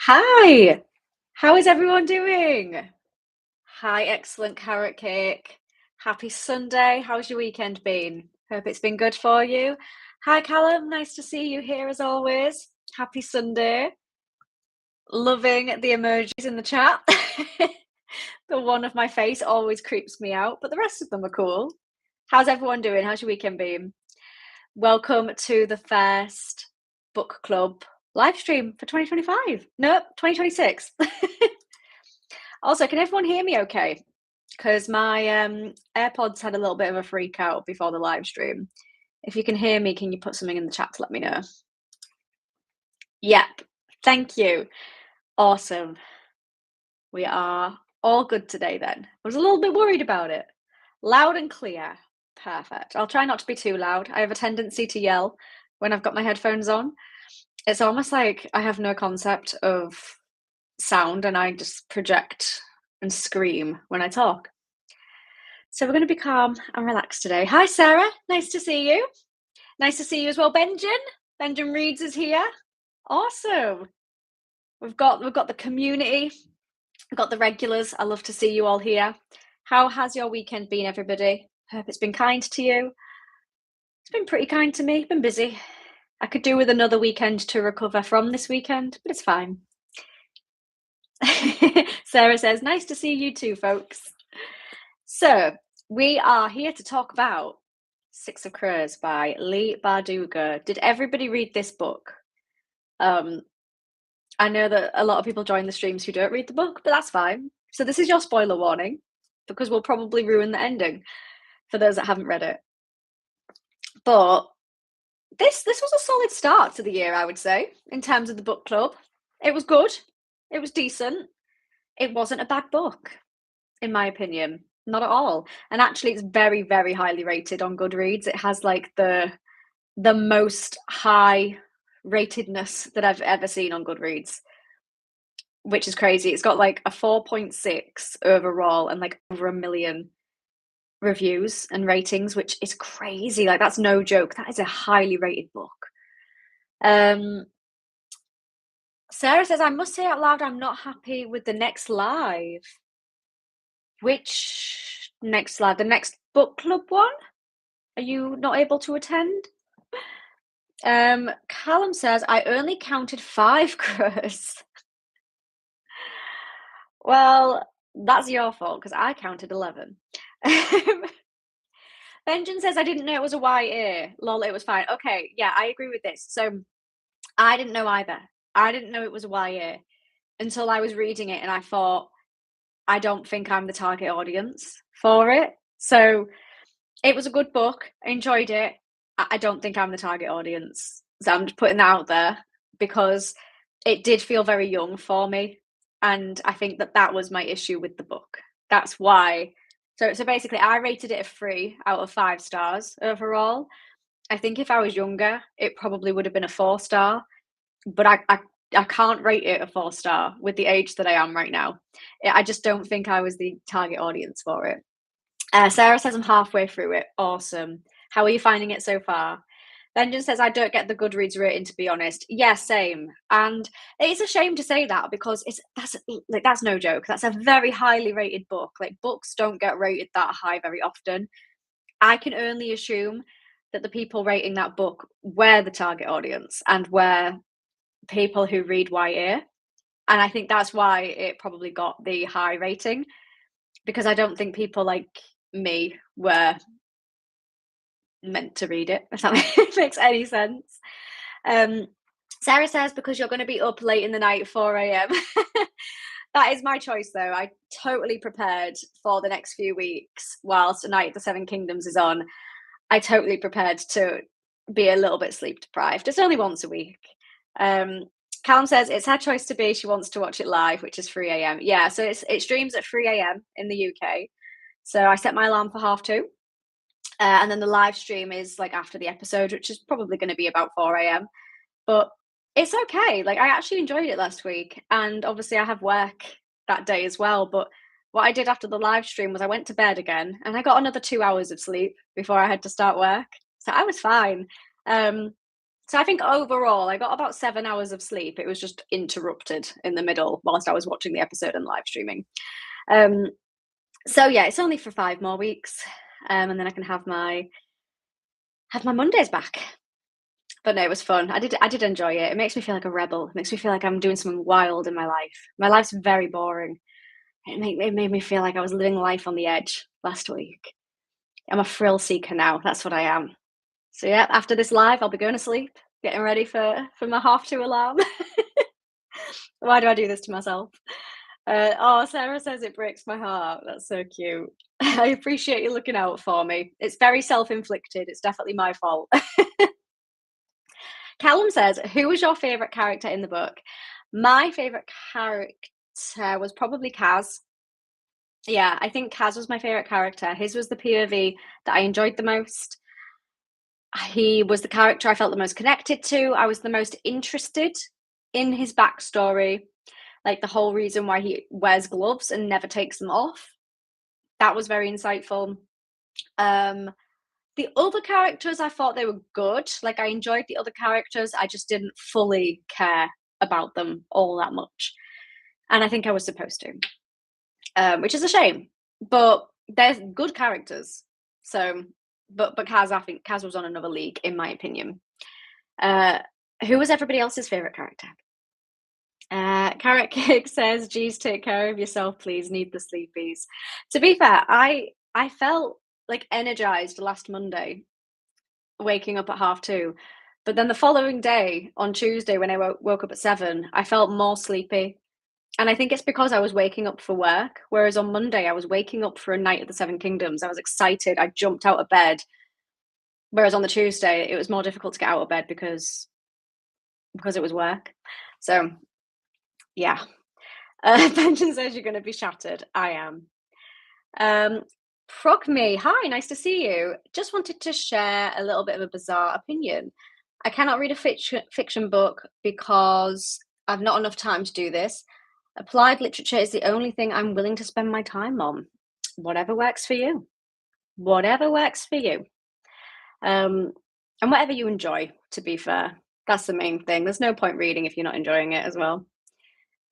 Hi, how is everyone doing? Hi, excellent carrot cake. Happy Sunday. How's your weekend been? Hope it's been good for you. Hi, Callum. Nice to see you here as always. Happy Sunday. Loving the emojis in the chat. The one of my face always creeps me out, but the rest of them are cool. How's everyone doing? How's your weekend been? Welcome to the first book club live stream for 2025. Nope, 2026. Also, can everyone hear me okay? Because my AirPods had a little bit of a freak out before the live stream. If you can hear me, can you put something in the chat to let me know? Yep, thank you. Awesome. We are all good today then. I was a little bit worried about it. Loud and clear. Perfect. I'll try not to be too loud. I have a tendency to yell when I've got my headphones on. It's almost like I have no concept of sound and I just project and scream when I talk. So we're going to be calm and relaxed today. Hi, Sarah. Nice to see you. Nice to see you as well, Benjamin. Benjamin Reeds is here. Awesome. We've got the community. We've got the regulars. I love to see you all here. How has your weekend been, everybody? Hope it's been kind to you. It's been pretty kind to me. Been busy. I could do with another weekend to recover from this weekend, but it's fine. Sarah says, nice to see you too, folks. So we are here to talk about Six of Crows by Leigh Bardugo. Did everybody read this book? I know that a lot of people join the streams who don't read the book, but that's fine. So this is your spoiler warning, because we'll probably ruin the ending for those that haven't read it. But this was a solid start to the year, I would say, in terms of the book club. It was good. It was decent. It wasn't a bad book, in my opinion. Not at all. And actually, it's very, very highly rated on Goodreads. It has like the most high ratedness that I've ever seen on Goodreads, which is crazy. It's got like a 4.6 overall and like over 1 million reviews and ratings, which is crazy. Like, that's no joke. That is a highly rated book. Sarah says, I must say out loud, I'm not happy with the next live. Which next live? The next book club one? Are you not able to attend? Callum says, I only counted 5 crows. Well, that's your fault because I counted 11. Benjamin says, I didn't know it was a YA. Lol, it was fine. Okay, yeah, I agree with this. So I didn't know either. I didn't know it was a YA until I was reading it and I thought, I don't think I'm the target audience for it. So it was a good book. I enjoyed it. I don't think I'm the target audience. So I'm just putting that out there because it did feel very young for me. And I think that was my issue with the book. That's why. So basically, I rated it a 3 out of 5 stars overall. I think if I was younger, it probably would have been a 4-star. But I can't rate it a 4-star with the age that I am right now. I just don't think I was the target audience for it. Sarah says I'm halfway through it. Awesome. How are you finding it so far? Benjamin says, I don't get the Goodreads rating, to be honest. Yeah, same. And it's a shame to say that because that's no joke. That's a very highly rated book. Like, books don't get rated that high very often. I can only assume that the people rating that book were the target audience and were people who read YA. And I think that's why it probably got the high rating, because I don't think people like me were meant to read it, if that makes any sense. Sarah says, because you're going to be up late in the night, 4 a.m. That is my choice, though. I totally prepared for the next few weeks whilst A Night of the Seven Kingdoms is on. I totally prepared to be a little bit sleep deprived. It's only once a week. Callum says it's her choice to be. She wants to watch it live, which is 3 a.m. Yeah, so it streams at 3 a.m. in the UK. So I set my alarm for 2:30. And then the live stream is like after the episode, which is probably going to be about 4 a.m. But it's okay. Like, I actually enjoyed it last week. And obviously I have work that day as well. But what I did after the live stream was I went to bed again and I got another 2 hours of sleep before I had to start work. So I was fine. So I think overall, I got about 7 hours of sleep. It was just interrupted in the middle whilst I was watching the episode and live streaming. Um, so yeah, it's only for 5 more weeks, and then I can have my Mondays back. But no, it was fun. I did enjoy it. It makes me feel like a rebel. It makes me feel like I'm doing something wild in my life. My life's very boring. It made me feel like I was living life on the edge last week. I'm a thrill seeker now. That's what I am. So yeah, after this live, I'll be going to sleep, getting ready for my 2:30 alarm. Why do I do this to myself? Oh, Sarah says it breaks my heart. That's so cute. I appreciate you looking out for me. It's very self-inflicted. It's definitely my fault. Callum says, "Who was your favorite character in the book?" My favorite character was probably Kaz. Yeah, I think Kaz was my favorite character. His was the POV that I enjoyed the most. He was the character I felt the most connected to. I was the most interested in his backstory, like the whole reason why he wears gloves and never takes them off. That was very insightful. Um, the other characters, I thought they were good. Like, I enjoyed the other characters. I just didn't fully care about them all that much. And I think I was supposed to, which is a shame. But they're good characters. So, but Kaz, I think Kaz was on another league, in my opinion. Who was everybody else's favorite character? Carrot Cake says, "Geez, take care of yourself, please. Need the sleepies." To be fair, I felt like energized last Monday, waking up at 2:30. But then the following day, on Tuesday, when I woke up at 7, I felt more sleepy. And I think it's because I was waking up for work. Whereas on Monday, I was waking up for a night of the Seven Kingdoms. I was excited. I jumped out of bed. Whereas on the Tuesday, it was more difficult to get out of bed because it was work. So yeah. Benjamin says you're going to be shattered. I am. Proc me. Hi, nice to see you. Just wanted to share a little bit of a bizarre opinion. I cannot read a fiction book because I've not enough time to do this. Applied literature is the only thing I'm willing to spend my time on. Whatever works for you. Whatever works for you. And whatever you enjoy, to be fair. That's the main thing. There's no point reading if you're not enjoying it as well.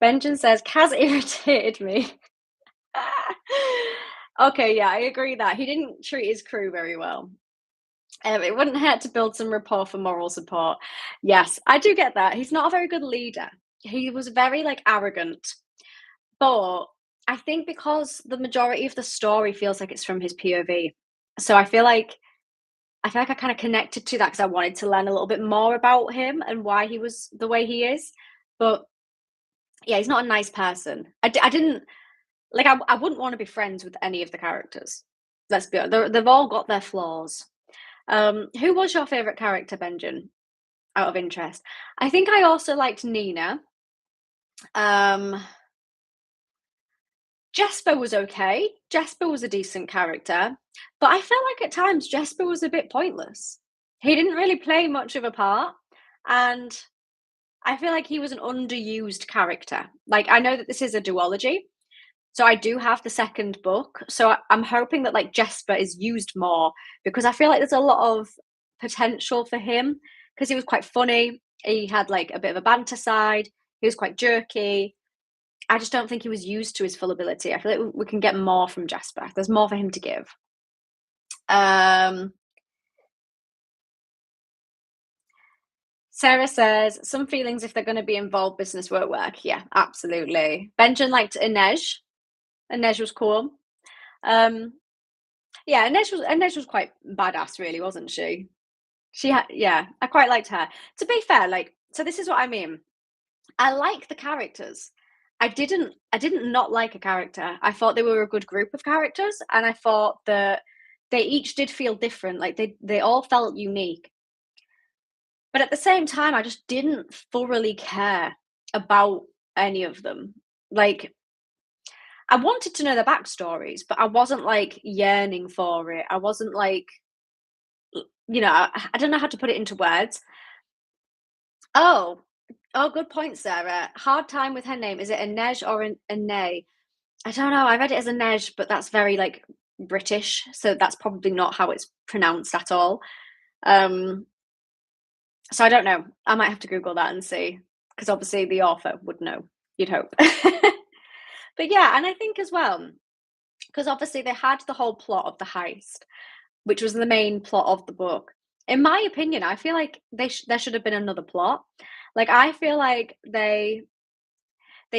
Benjamin says, Kaz irritated me. Okay, yeah, I agree that he didn't treat his crew very well. It wouldn't hurt to build some rapport for moral support. Yes, I do get that. He's not a very good leader. He was very like arrogant. But I think because the majority of the story feels like it's from his POV. So I feel like I kind of connected to that because I wanted to learn a little bit more about him and why he was the way he is. But yeah, he's not a nice person. I didn't like. I wouldn't want to be friends with any of the characters. Let's be honest. They've all got their flaws. Who was your favorite character, Benjamin? Out of interest, I think I also liked Nina. Jesper was okay. Jesper was a decent character, but I felt like at times Jesper was a bit pointless. He didn't really play much of a part, and I feel like he was an underused character. Like, I know that this is a duology, so I do have the second book. So I'm hoping that like Jesper is used more because I feel like there's a lot of potential for him because he was quite funny. He had like a bit of a banter side. He was quite jerky. I just don't think he was used to his full ability. I feel like we can get more from Jesper. There's more for him to give. Sarah says, some feelings if they're going to be involved, business won't work. Yeah, absolutely. Benjamin liked Inej. Inej was cool. Yeah, Inej was quite badass, really, wasn't she? She had, yeah, I quite liked her. To be fair, like, so this is what I mean. I like the characters. I didn't not like a character. I thought they were a good group of characters, and I thought that they each did feel different. Like they all felt unique. But at the same time, I just didn't thoroughly care about any of them. Like, I wanted to know their backstories, but I wasn't like yearning for it. I wasn't like, I don't know how to put it into words. Oh, good point, Sarah. Hard time with her name. Is it Inej or Nay? I don't know. I read it as Inej, but that's very like British, so that's probably not how it's pronounced at all. Um, So I don't know. I might have to Google that and see, because obviously the author would know, you'd hope. But yeah, and I think as well, because obviously they had the whole plot of the heist, which was the main plot of the book. In my opinion, I feel like there should have been another plot. Like I feel like they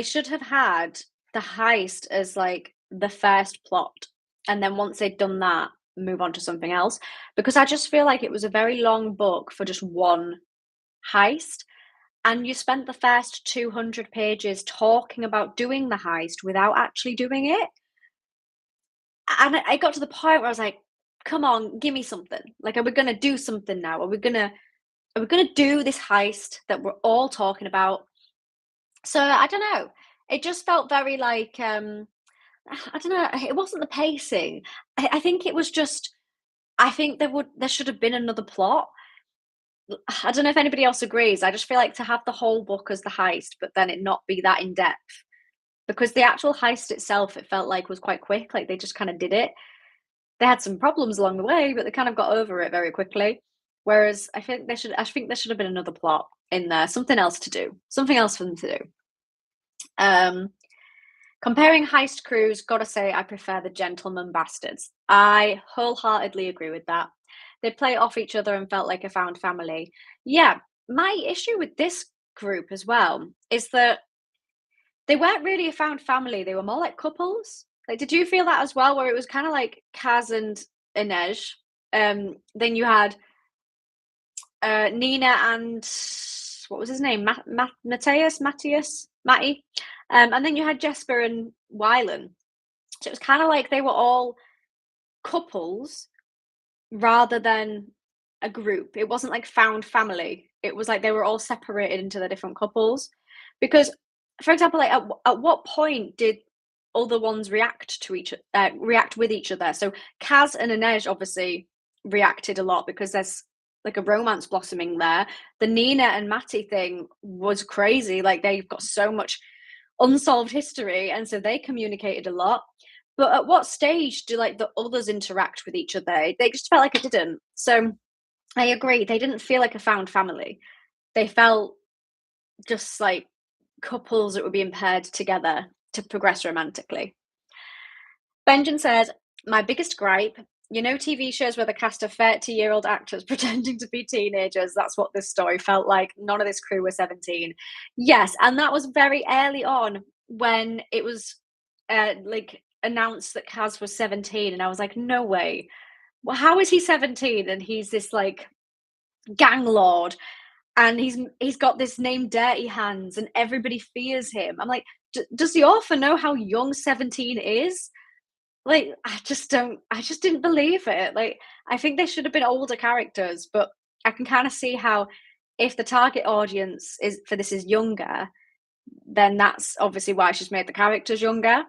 should have had the heist as like the first plot, and then once they'd done that, move on to something else. Because I just feel like it was a very long book for just one heist, and you spent the first 200 pages talking about doing the heist without actually doing it. And I got to the point where I was like, come on, give me something. Like, are we gonna do something now? Are we gonna do this heist that we're all talking about? So I don't know. It just felt very like I don't know. It wasn't the pacing. I think it was just. I think there should have been another plot. I don't know if anybody else agrees. I just feel like to have the whole book as the heist, but then it not be that in depth. Because the actual heist itself, it felt like was quite quick. Like they just kind of did it. They had some problems along the way, but they kind of got over it very quickly. Whereas I think there should have been another plot in there, something else to do, something else for them to do. Um, Comparing heist crews, gotta say, I prefer the Gentleman Bastards. I wholeheartedly agree with that. They play off each other and felt like a found family. Yeah, my issue with this group as well is that they weren't really a found family. They were more like couples. Like, did you feel that as well? Where it was kind of like Kaz and Inej. Then you had Nina and what was his name? Matty. And then you had Jesper and Wylan. So it was kind of like they were all couples rather than a group. It wasn't like found family. It was like they were all separated into the different couples. Because, for example, like at what point did other ones react with each other? So Kaz and Inej obviously reacted a lot because there's like a romance blossoming there. The Nina and Matty thing was crazy. Like they've got so much unsolved history, and so they communicated a lot. But at what stage do like the others interact with each other? They just felt like it didn't. So I agree. They didn't feel like a found family. They felt just like couples that were being paired together to progress romantically. Benjamin says, my biggest gripe, TV shows where the cast of 30-year-old actors pretending to be teenagers. That's what this story felt like. None of this crew were 17. Yes, and that was very early on when it was like announced that Kaz was 17, and I was like, no way. Well, how is he 17 and he's this like gang lord, and he's got this name Dirty Hands, and everybody fears him. I'm like, does the author know how young 17 is? Like, I just didn't believe it. Like, I think they should have been older characters, but I can kind of see how if the target audience is younger, then that's obviously why she's made the characters younger.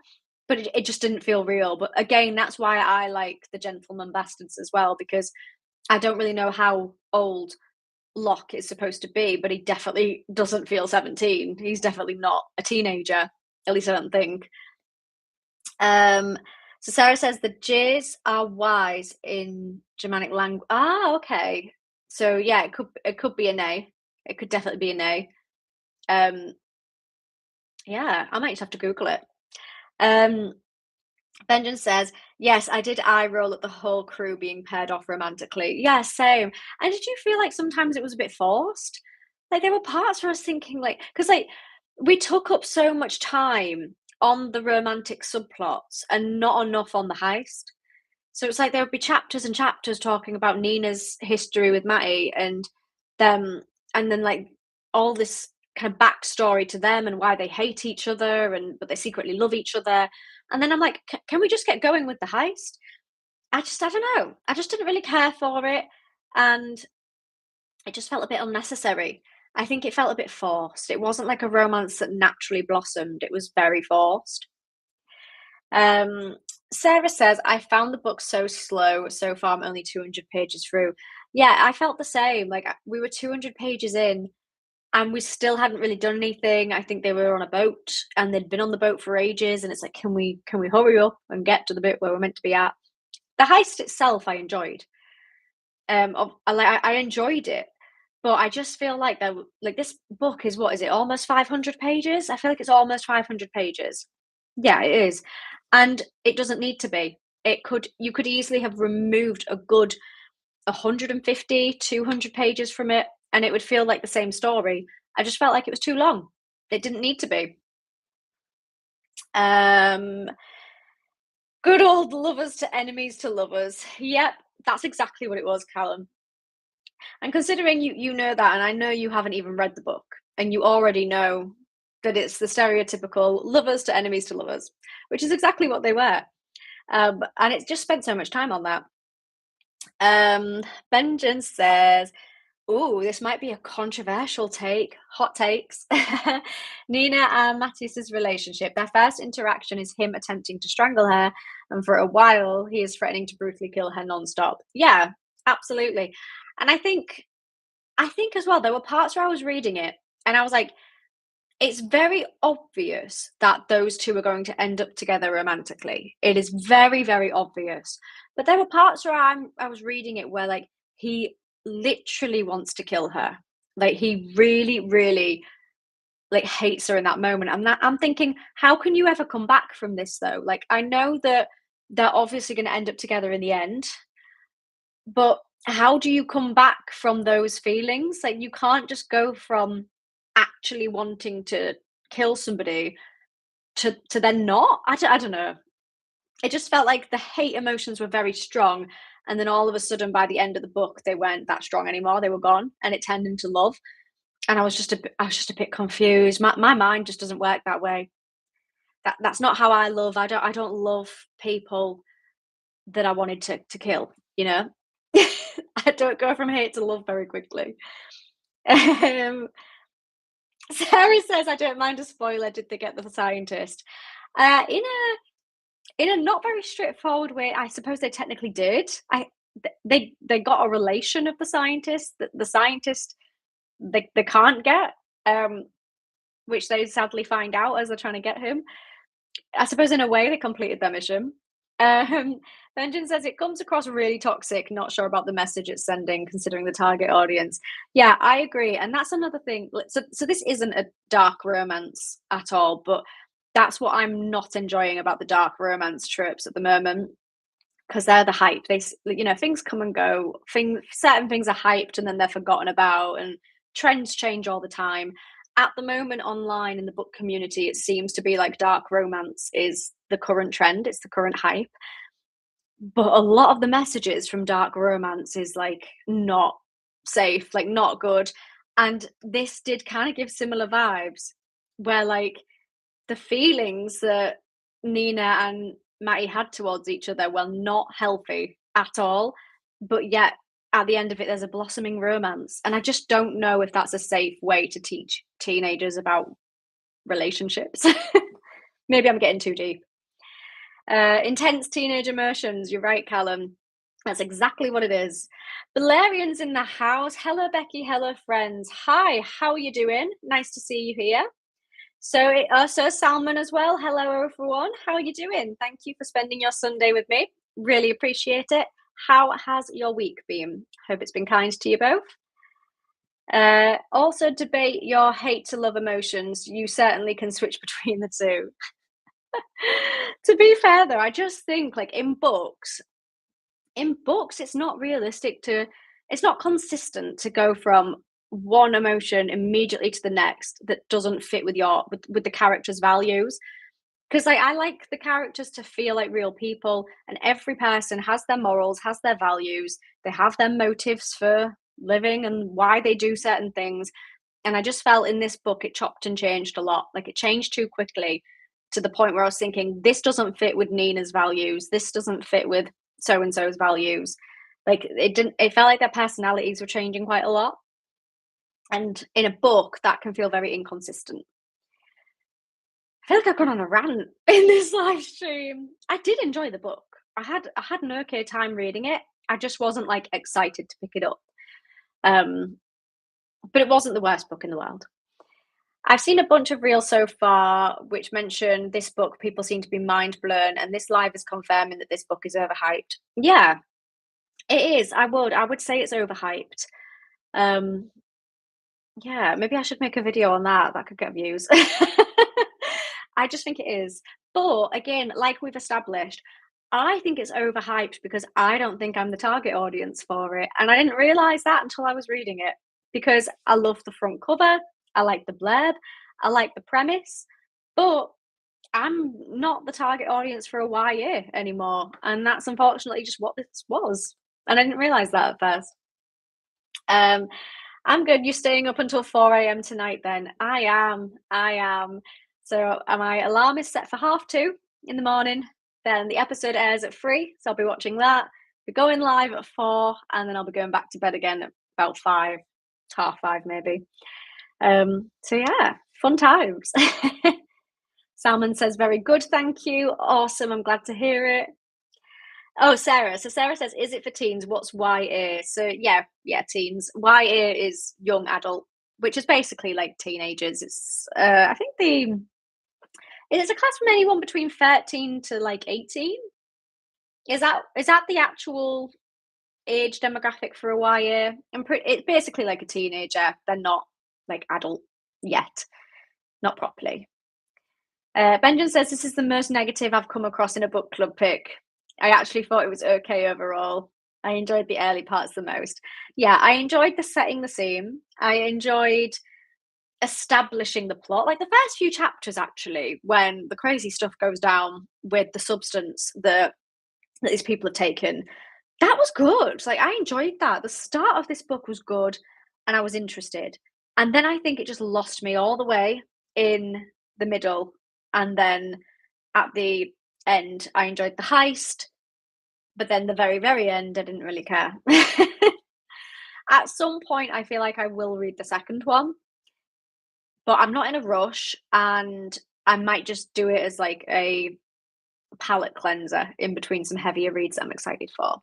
But it just didn't feel real. But again, that's why I like the Gentleman Bastards as well, because I don't really know how old Locke is supposed to be, but he definitely doesn't feel 17. He's definitely not a teenager. At least I don't think. So Sarah says the J's are wise in Germanic language. Ah, okay. So yeah, it could be a nay. It could definitely be a nay. Yeah, I might just have to Google it. Benjamin says, yes, I did eye roll at the whole crew being paired off romantically. Yeah, same. And did you feel like sometimes it was a bit forced? Like there were parts where I was thinking like, because like we took up so much time on the romantic subplots and not enough on the heist. So it's like there would be chapters and chapters talking about Nina's history with Matty and them, and then like all this kind of backstory to them and why they hate each other, but they secretly love each other. And then I'm like, can we just get going with the heist? I don't know. I just didn't really care for it, and it just felt a bit unnecessary. I think it felt a bit forced. It wasn't like a romance that naturally blossomed. It was very forced. Sarah says, I found the book so slow. So far, I'm only 200 pages through. Yeah, I felt the same. Like we were 200 pages in and we still hadn't really done anything. I think they were on a boat and they'd been on the boat for ages. And it's like, can we hurry up and get to the bit where we're meant to be at? The heist itself, I enjoyed. I enjoyed it, But I just feel like this book is, what is it, almost 500 pages? I feel like it's almost 500 pages. Yeah, it is. And it doesn't need to be. You could easily have removed a good 150, 200 pages from it, and it would feel like the same story. I just felt like it was too long. It didn't need to be. Um, Good old lovers to enemies to lovers. Yep, that's exactly what it was, Callum. And considering you know that, and I know you haven't even read the book, and you already know that it's the stereotypical lovers to enemies to lovers, which is exactly what they were. And it's just spent so much time on that. Vengeance says, "Ooh, this might be a controversial take. Hot takes. Nina and Mattis's relationship. Their first interaction is him attempting to strangle her, and for a while, he is threatening to brutally kill her nonstop. Yeah, absolutely. And I think as well, there were parts where I was reading it, and I was like, it's very obvious that those two are going to end up together romantically. It is very, very obvious. But there were parts where I was reading it where like he literally wants to kill her. Like he really, really like hates her in that moment. I'm thinking, how can you ever come back from this though? Like I know that they're obviously going to end up together in the end, but how do you come back from those feelings? Like you can't just go from actually wanting to kill somebody to then not. I don't know. It just felt like the hate emotions were very strong, and then all of a sudden by the end of the book they weren't that strong anymore. They were gone, and it turned into love. And I was just a bit confused. My mind just doesn't work that way. That's not how I love. I don't love people that I wanted to kill. You know, I don't go from hate to love very quickly. Um, Sarah says, "I don't mind a spoiler. Did they get the scientist?" In a not very straightforward way, I suppose they technically did. They got a relation of the scientist. The scientist they can't get, um, which they sadly find out as they're trying to get him. I suppose in a way they completed their mission. Um, Benjamin says it comes across really toxic, not sure about the message it's sending, considering the target audience. Yeah, I agree. And that's another thing. So this isn't a dark romance at all, but that's what I'm not enjoying about the dark romance tropes at the moment, because they're the hype. Things come and go. Certain things are hyped and then they're forgotten about, and trends change all the time. At the moment, online in the book community, it seems to be like dark romance is the current trend. It's the current hype. But a lot of the messages from dark romance is like not safe, like not good. And this did kind of give similar vibes, where like the feelings that Nina and Matty had towards each other were not healthy at all. But yet, at the end of it, there's a blossoming romance. And I just don't know if that's a safe way to teach teenagers about relationships. Maybe I'm getting too deep. Intense teenage emotions. You're right, Callum. That's exactly what it is. Valerian's in the house. Hello, Becky. Hello, friends. Hi, how are you doing? Nice to see you here. So Salmon as well. Hello, everyone. How are you doing? Thank you for spending your Sunday with me. Really appreciate it. How has your week been? Hope it's been kind to you both. Also, debate your hate to love emotions. You certainly can switch between the two. To be fair, though, I just think like in books, it's not realistic it's not consistent to go from one emotion immediately to the next that doesn't fit with the character's values. Because like I like the characters to feel like real people, and every person has their morals, has their values, they have their motives for living and why they do certain things. And I just felt in this book it chopped and changed a lot. Like it changed too quickly, to the point where I was thinking, this doesn't fit with Nina's values, this doesn't fit with so and so's values. Like it felt like their personalities were changing quite a lot. And in a book, that can feel very inconsistent. I feel like I've gone on a rant in this live stream. I did enjoy the book. I had an okay time reading it. I just wasn't like excited to pick it up. But it wasn't the worst book in the world. I've seen a bunch of reels so far which mention this book. People seem to be mind blown, and this live is confirming that this book is overhyped. Yeah, it is. I would say it's overhyped. Yeah, maybe I should make a video on that. That could get views. I just think it is. But again, like we've established, I think it's overhyped because I don't think I'm the target audience for it. And I didn't realize that until I was reading it because I love the front cover, I like the blurb, I like the premise, but I'm not the target audience for a YA anymore. And that's unfortunately just what this was. And I didn't realize that at first. Um, I'm good. You're staying up until 4 a.m. tonight then? I am. I am. So my alarm is set for 2:30 in the morning. Then the episode airs at 3, so I'll be watching that. We're going live at 4, and then I'll be going back to bed again at about 5, 5:30 maybe. So yeah, fun times. Salmon says, very good, thank you. Awesome, I'm glad to hear it. Oh, Sarah. So Sarah says, is it for teens? What's YA? So yeah, teens. YA is young adult, which is basically like teenagers. It's I think it's a class from anyone between 13 to like 18. Is that the actual age demographic for a YA? It's basically like a teenager. They're not like adult yet, not properly. Benjamin says this is the most negative I've come across in a book club pick. I actually thought it was okay overall. I enjoyed the early parts the most. Yeah, I enjoyed the setting the scene. I enjoyed establishing the plot. Like the first few chapters, actually, when the crazy stuff goes down with the substance that these people have taken, that was good. Like I enjoyed that. The start of this book was good and I was interested. And then I think it just lost me all the way in the middle. And then at the end, I enjoyed the heist. But then the very, very end, I didn't really care. At some point, I feel like I will read the second one, but I'm not in a rush, and I might just do it as like a palate cleanser in between some heavier reads that I'm excited for.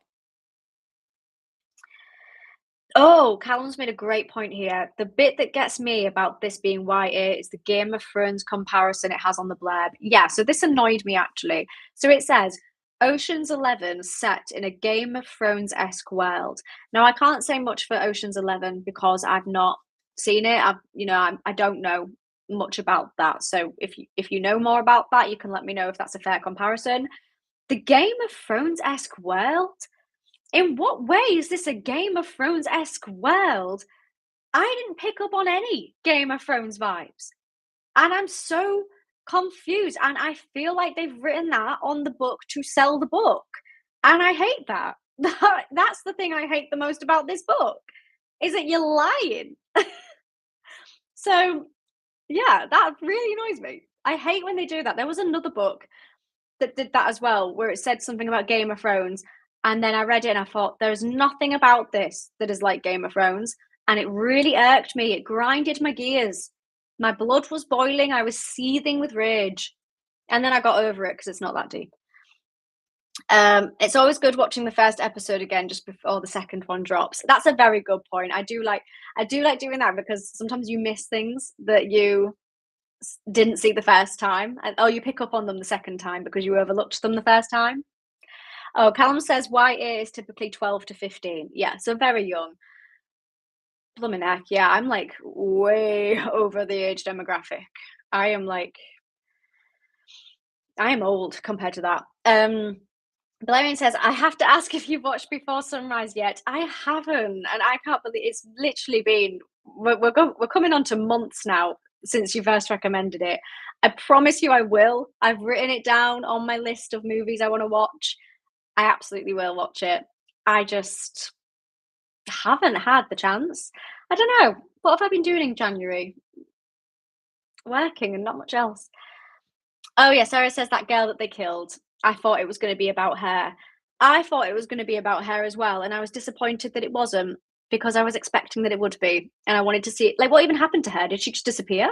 Oh, Callum's made a great point here. The bit that gets me about this being YA is the Game of Thrones comparison it has on the blurb. Yeah, so this annoyed me actually. So it says, Ocean's 11 set in a Game of Thrones-esque world. Now, I can't say much for Ocean's 11 because I've not seen it. I don't know much about that. So if you know more about that, you can let me know if that's a fair comparison. The Game of Thrones-esque world? In what way is this a Game of Thrones-esque world? I didn't pick up on any Game of Thrones vibes. And I'm so confused. And I feel like they've written that on the book to sell the book. And I hate that. That's the thing I hate the most about this book, is that you're lying. So, yeah, that really annoys me. I hate when they do that. There was another book that did that as well, where it said something about Game of Thrones. And then I read it and I thought, there's nothing about this that is like Game of Thrones. And it really irked me. It grinded my gears. My blood was boiling. I was seething with rage. And then I got over it because it's not that deep. It's always good watching the first episode again just before the second one drops. That's a very good point. I do like doing that because sometimes you miss things that you didn't see the first time, or you pick up on them the second time because you overlooked them the first time. Oh, Callum says YA is typically 12 to 15. Yeah, so very young. Blooming heck, yeah, I'm like way over the age demographic. I am old compared to that. Valerian says, I have to ask if you've watched Before Sunrise yet. I haven't, and I can't believe it's literally been, we're coming on to months now since you first recommended it. I promise you I will. I've written it down on my list of movies I want to watch. I absolutely will watch it. I just haven't had the chance. I don't know. What have I been doing in January? Working and not much else. Oh, yeah, Sarah says that girl that they killed. I thought it was going to be about her. I thought it was going to be about her as well. And I was disappointed that it wasn't because I was expecting that it would be. And I wanted to see it. Like, what even happened to her? Did she just disappear?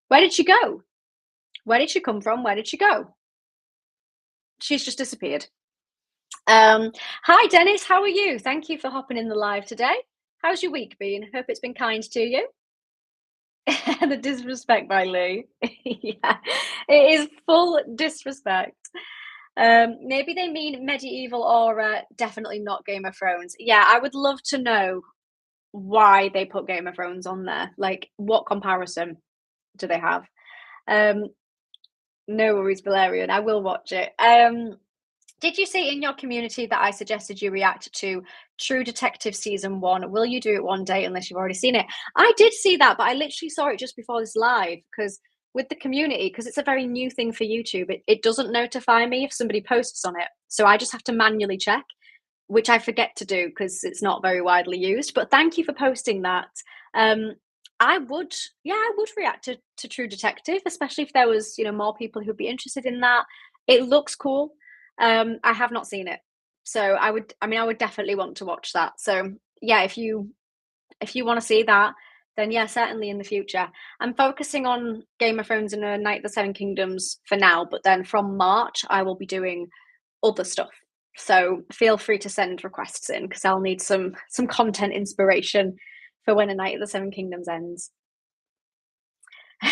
Where did she go? Where did she come from? Where did she go? She's just disappeared. Hi, Dennis. How are you? Thank you for hopping in the live today. How's your week been? Hope it's been kind to you. The disrespect by Leigh. Yeah, it is full disrespect. Maybe they mean medieval aura, definitely not Game of Thrones. Yeah, I would love to know why they put Game of Thrones on there. Like, what comparison do they have? Um, no worries, Valerian. I will watch it. Did you see in your community that I suggested you react to True Detective season 1? Will you do it one day unless you've already seen it? I did see that, but I literally saw it just before this live because with the community, because it's a very new thing for YouTube, it doesn't notify me if somebody posts on it. So I just have to manually check, which I forget to do because it's not very widely used. But thank you for posting that. Um, I would, yeah, I would react to True Detective, especially if there was, more people who'd be interested in that. It looks cool. I have not seen it, so I would definitely want to watch that. So yeah, if you want to see that, then yeah, certainly in the future. I'm focusing on Game of Thrones and Night of the Seven Kingdoms for now, but then from March I will be doing other stuff. So feel free to send requests in because I'll need some content inspiration for when A Night of the Seven Kingdoms ends.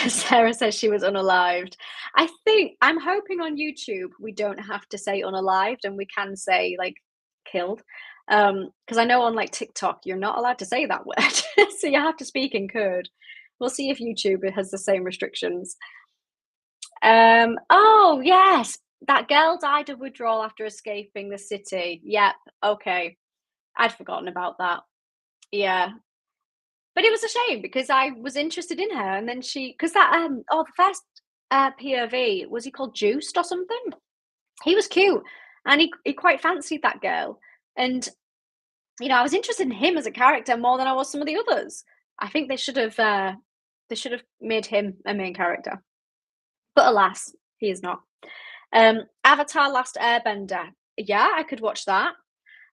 Sarah says she was unalived. I think I'm hoping on YouTube we don't have to say unalived and we can say like killed. Because I know on like TikTok you're not allowed to say that word. So you have to speak in code. We'll see if YouTube has the same restrictions. Oh yes, that girl died of withdrawal after escaping the city. Yep, okay. I'd forgotten about that. Yeah. But it was a shame because I was interested in her and then because that the first POV, was he called Juiced or something? He was cute and he quite fancied that girl. And I was interested in him as a character more than I was some of the others. I think they should have made him a main character. But alas, he is not. Avatar Last Airbender. Yeah, I could watch that.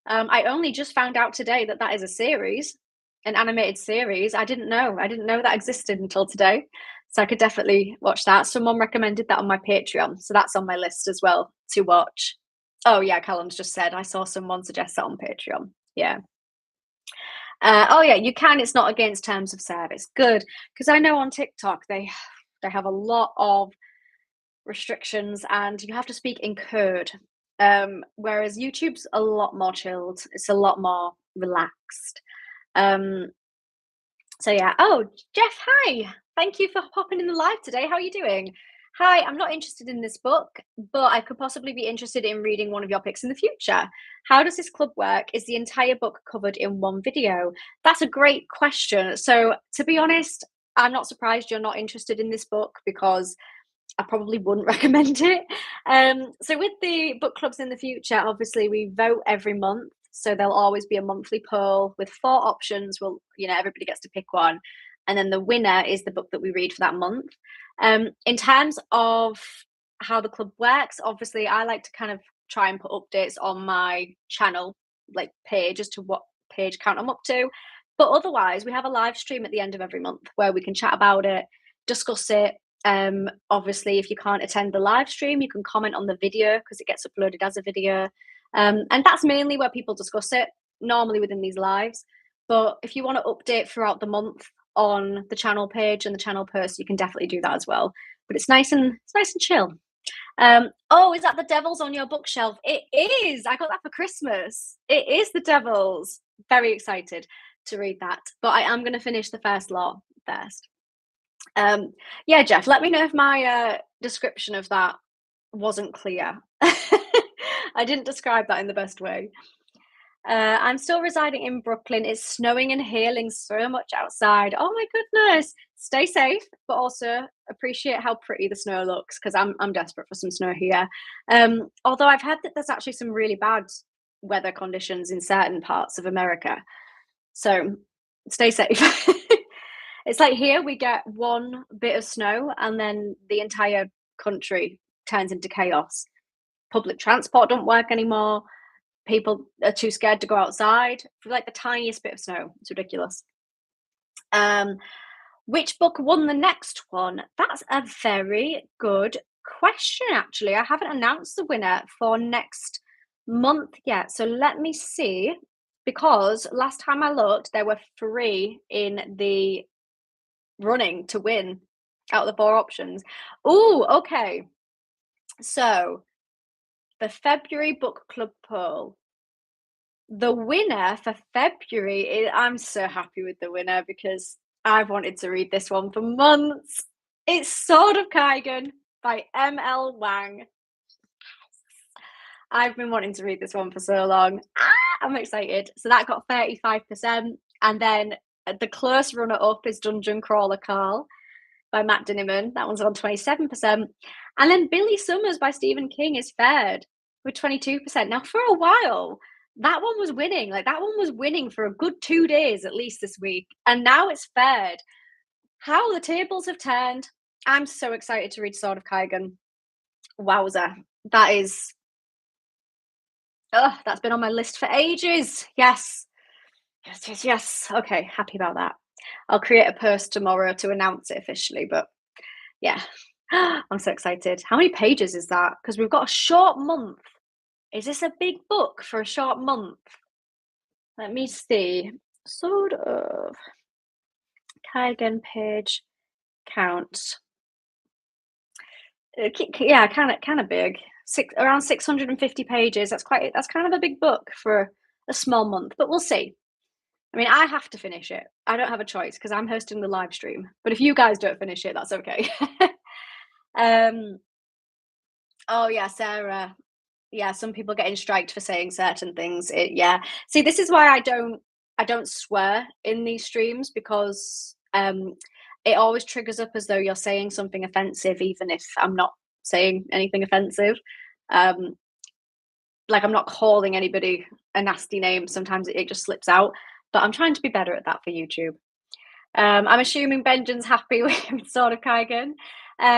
I only just found out today that that is a series, an animated series. I didn't know. I didn't know that existed until today. So I could definitely watch that. Someone recommended that on my Patreon. So that's on my list as well to watch. Oh, yeah, Callum's just said, I saw someone suggest that on Patreon. Yeah. Oh, yeah, you can. It's not against terms of service. Good. Because I know on TikTok, they have a lot of restrictions and you have to speak in code. Whereas YouTube's a lot more chilled. It's a lot more relaxed. Um, so yeah. Oh, Jeff, hi. Thank you for popping in the live today. How are you doing? Hi, I'm not interested in this book, but I could possibly be interested in reading one of your picks in the future. How does this club work? Is the entire book covered in one video? That's a great question. So, to be honest, I'm not surprised you're not interested in this book because I probably wouldn't recommend it. So with the book clubs in the future, obviously we vote every month. So there'll always be a monthly poll with 4 options. Everybody gets to pick one. And then the winner is the book that we read for that month. In terms of how the club works, obviously I like to kind of try and put updates on my channel, like page as to what page count I'm up to. But otherwise, we have a live stream at the end of every month where we can chat about it, discuss it. Obviously, if you can't attend the live stream, you can comment on the video because it gets uploaded as a video. And that's mainly where people discuss it, normally within these lives. But if you want to update throughout the month on the channel page and the channel post, you can definitely do that as well. But it's nice and chill. Oh, is that the Devils on your bookshelf? It is. I got that for Christmas. It is the Devils. Very excited to read that. But I am going to finish the first lot first. Yeah, Jeff, let me know if my description of that wasn't clear. I didn't describe that in the best way. I'm still residing in Brooklyn. It's snowing and hailing so much outside. Oh my goodness. Stay safe, but also appreciate how pretty the snow looks because I'm desperate for some snow here. Although I've heard that there's actually some really bad weather conditions in certain parts of America. So stay safe. It's like here we get one bit of snow and then the entire country turns into chaos. Public transport don't work anymore. People are too scared to go outside for like the tiniest bit of snow. It's ridiculous. Which book won the next one? That's a very good question, actually. I haven't announced the winner for next month yet. So let me see. Because last time I looked, there were 3 in the running to win out of the 4 options. Oh, okay. So the February book club poll. The winner for February, I'm so happy with the winner because I've wanted to read this one for months. It's Sword of Kaigan by M.L. Wang. I've been wanting to read this one for so long. I'm excited. So that got 35%. And then the close runner up is Dungeon Crawler Carl by Matt Dinniman. That one's on 27%. And then Billy Summers by Stephen King is third with 22%. Now, for a while, that one was winning. Like, that one was winning for a good 2 days at least this week. And now it's third. How the tables have turned. I'm so excited to read Sword of Kaigan. Wowza. That is... that's been on my list for ages. Yes. Yes. Okay, happy about that. I'll create a post tomorrow to announce it officially, but yeah. I'm so excited. How many pages is that? Because we've got a short month. Is this a big book for a short month? Let me see. Sword of Kaigan page count. Yeah, kind of big. Around 650 pages. That's kind of a big book for a small month, but we'll see. I mean, I have to finish it. I don't have a choice because I'm hosting the live stream. But if you guys don't finish it, that's okay. Oh yeah, Sarah. Yeah, some people getting striked for saying certain things. Yeah. See, this is why I don't swear in these streams because it always triggers up as though you're saying something offensive, even if I'm not saying anything offensive. Like, I'm not calling anybody a nasty name. Sometimes it just slips out. But I'm trying to be better at that for YouTube. I'm assuming Benjamin's happy with Sword of Kaigan.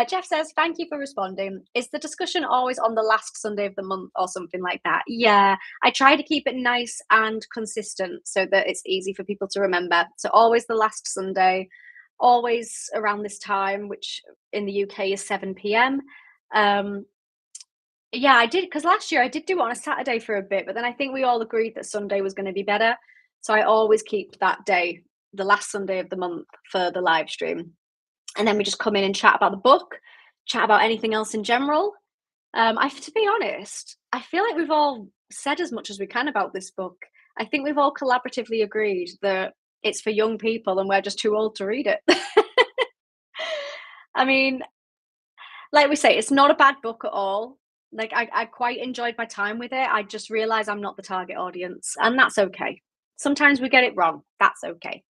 Jeff says, thank you for responding. Is the discussion always on the last Sunday of the month or something like that? Yeah, I try to keep it nice and consistent so that it's easy for people to remember. So always the last Sunday, always around this time, which in the UK is 7 p.m. Yeah, I did, because last year I did do it on a Saturday for a bit, but then I think we all agreed that Sunday was going to be better. So I always keep that day, the last Sunday of the month, for the live stream. And then we just come in and chat about the book, chat about anything else in general. To be honest, I feel like we've all said as much as we can about this book. I think we've all collaboratively agreed that it's for young people and we're just too old to read it. I mean, like we say, it's not a bad book at all. Like, I quite enjoyed my time with it. I just realised I'm not the target audience, and that's okay. Sometimes we get it wrong. That's okay.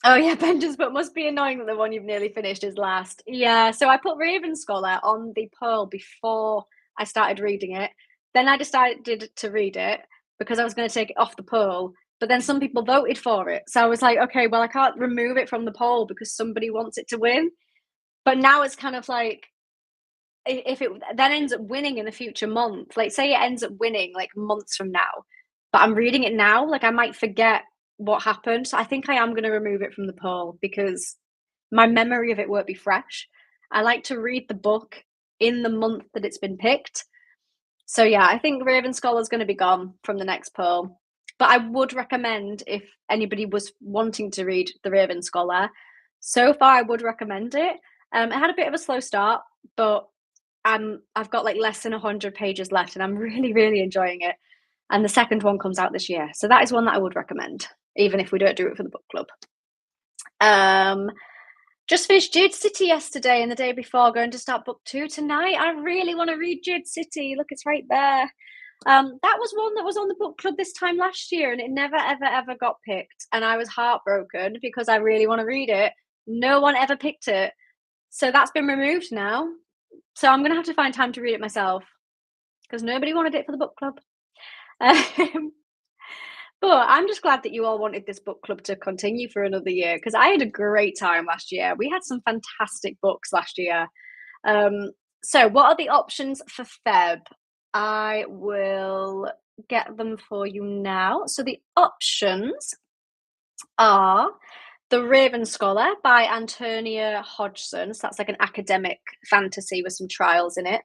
Oh yeah, Benja's book must be annoying that the one you've nearly finished is last. Yeah, so I put Raven Scholar on the poll before I started reading it. Then I decided to read it because I was going to take it off the poll. But then some people voted for it. So I was like, okay, well, I can't remove it from the poll because somebody wants it to win. But now it's kind of like, if it then ends up winning in a future month, like say it ends up winning like months from now, but I'm reading it now, like I might forget what happened. So I think I am going to remove it from the poll because my memory of it won't be fresh. I like to read the book in the month that it's been picked. So yeah, I think Raven Scholar is going to be gone from the next poll. But I would recommend, if anybody was wanting to read The Raven Scholar, so far I would recommend it. It had a bit of a slow start, but I've got like less than 100 pages left and I'm really, really enjoying it. And the second one comes out this year. So that is one that I would recommend, even if we don't do it for the book club. Just finished Jade City yesterday and the day before, going to start book 2 tonight. I really want to read Jade City. Look, it's right there. That was one that was on the book club this time last year and it never, ever, ever got picked. And I was heartbroken because I really want to read it. No one ever picked it. So that's been removed now. So I'm going to have to find time to read it myself because nobody wanted it for the book club. But I'm just glad that you all wanted this book club to continue for another year because I had a great time last year. We had some fantastic books last year. So what are the options for Feb? I will get them for you now. So the options are The Raven Scholar by Antonia Hodgson. So that's like an academic fantasy with some trials in it.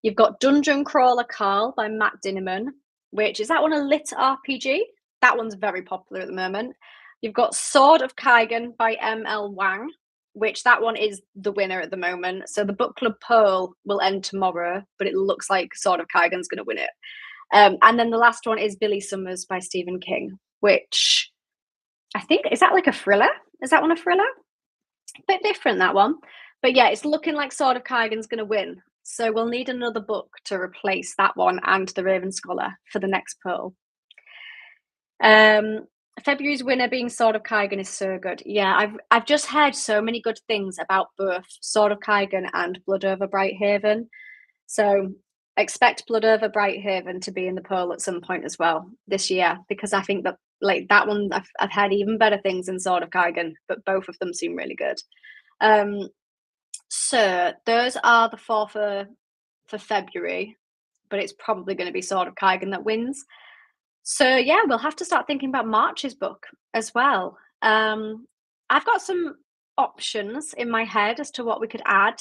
You've got Dungeon Crawler Carl by Matt Dinniman, which is that one a lit RPG? That one's very popular at the moment. You've got Sword of Kaigan by M.L. Wang, which that one is the winner at the moment. So the book club poll will end tomorrow, but it looks like Sword of Kygon's going to win it. And then the last one is Billy Summers by Stephen King, which I think, is that like a thriller? Is that one a thriller? A bit different, that one. But yeah, it's looking like Sword of Kygon's going to win. So we'll need another book to replace that one and The Raven Scholar for the next poll. February's winner being Sword of Kygon is so good. Yeah, I've just heard so many good things about both Sword of Kygon and Blood Over Brighthaven. So expect Blood Over Brighthaven to be in the poll at some point as well this year, because I think that like that one I've heard even better things than Sword of Kygon, but both of them seem really good. So those are the four for February, but it's probably going to be Sword of Kygon that wins. So yeah, we'll have to start thinking about March's book as well. I've got some options in my head as to what we could add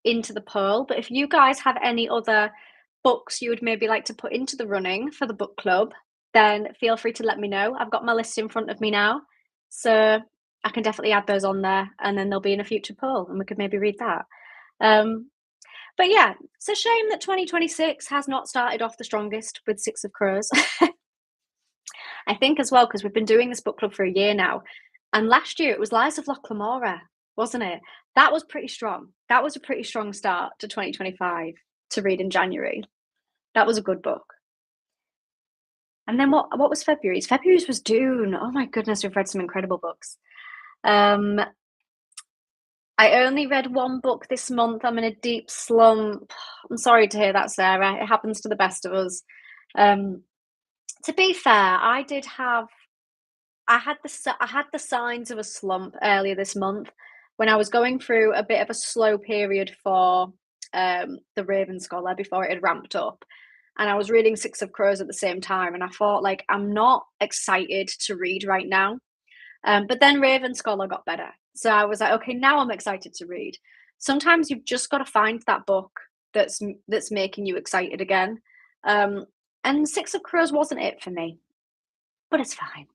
into the poll, but if you guys have any other books you would maybe like to put into the running for the book club, then feel free to let me know. I've got my list in front of me now, so I can definitely add those on there, and then they'll be in a future poll and we could maybe read that. But yeah, it's a shame that 2026 has not started off the strongest with Six of Crows. I think as well, because we've been doing this book club for a year now, and last year it was Lies of Locke Lamora, wasn't it? That was pretty strong. That was a pretty strong start to 2025 to read in January. That was a good book. And then what was February's? February's was Dune. Oh my goodness, we've read some incredible books. I only read one book this month. I'm in a deep slump. I'm sorry to hear that, Sarah. It happens to the best of us. To be fair, I had the signs of a slump earlier this month when I was going through a bit of a slow period for The Raven Scholar before it had ramped up. And I was reading Six of Crows at the same time, and I thought, like, I'm not excited to read right now. But then Raven Scholar got better. So I was like, okay, now I'm excited to read. Sometimes you've just got to find that book that's making you excited again. And Six of Crows wasn't it for me, but it's fine.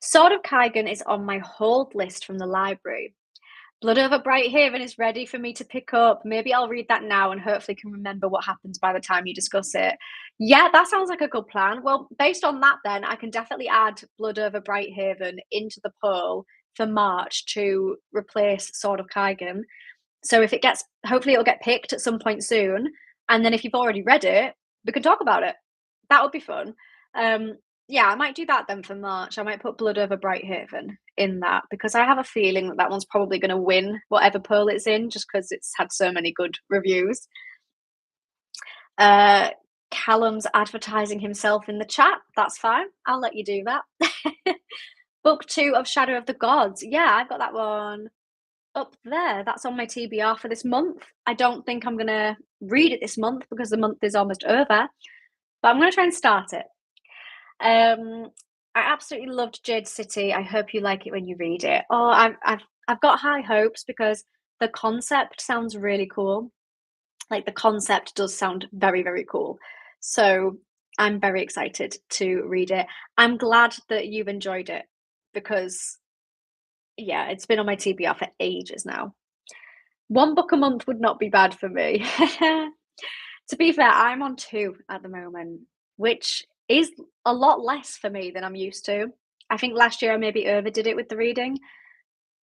Sword of Kygon is on my hold list from the library. Blood Over Brighthaven is ready for me to pick up. Maybe I'll read that now and hopefully can remember what happens by the time you discuss it. Yeah, that sounds like a good plan. Well, based on that then, I can definitely add Blood Over Brighthaven into the poll for March to replace Sword of Kygon. So if it gets, hopefully it'll get picked at some point soon. And then if you've already read it, we can talk about it. That would be fun. Yeah, I might do that then for March. I might put Blood Over Brighthaven in that, because I have a feeling that that one's probably going to win whatever poll it's in, just because it's had so many good reviews. Callum's advertising himself in the chat. That's fine. I'll let you do that. Book 2 of Shadow of the Gods. Yeah, I've got that one up there. That's on my TBR for this month. I don't think I'm going to read it this month because the month is almost over, but I'm going to try and start it. I absolutely loved Jade City. I hope you like it when you read it. Oh, I've got high hopes because the concept sounds really cool. Like, the concept does sound very, very cool. So I'm very excited to read it. I'm glad that you've enjoyed it because, yeah, it's been on my TBR for ages now. One book a month would not be bad for me. To be fair, I'm on 2 at the moment, which is a lot less for me than I'm used to. I think last year I maybe overdid it with the reading.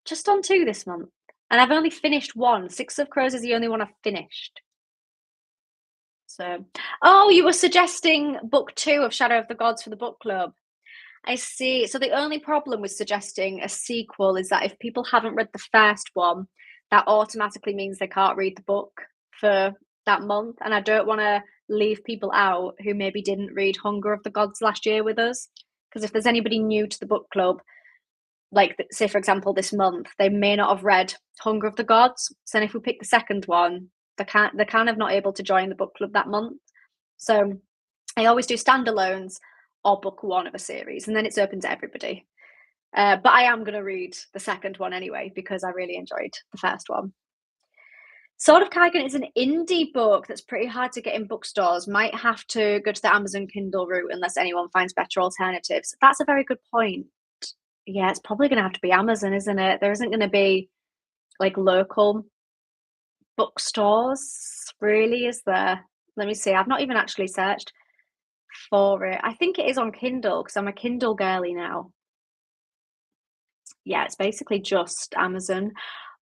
Just on 2 this month. And I've only finished 1. Six of Crows is the only one I've finished. So, oh, you were suggesting book 2 of Shadow of the Gods for the book club. I see. So the only problem with suggesting a sequel is that if people haven't read the first one, that automatically means they can't read the book for that month. And I don't want to leave people out who maybe didn't read Hunger of the Gods last year with us. Because if there's anybody new to the book club, like, say, for example, this month, they may not have read Hunger of the Gods. So then if we pick the second one, they're kind of not able to join the book club that month. So I always do standalones or book 1 of a series, and then it's open to everybody. But I am going to read the second one anyway, because I really enjoyed the first one. Sword of Kygon is an indie book that's pretty hard to get in bookstores. Might have to go to the Amazon Kindle route unless anyone finds better alternatives. That's a very good point. Yeah, it's probably gonna have to be Amazon, isn't it? There isn't gonna be, like, local bookstores, really, is there? Let me see, I've not even actually searched for it. I think it is on Kindle because 'cause I'm a Kindle girly now. Yeah, it's basically just Amazon.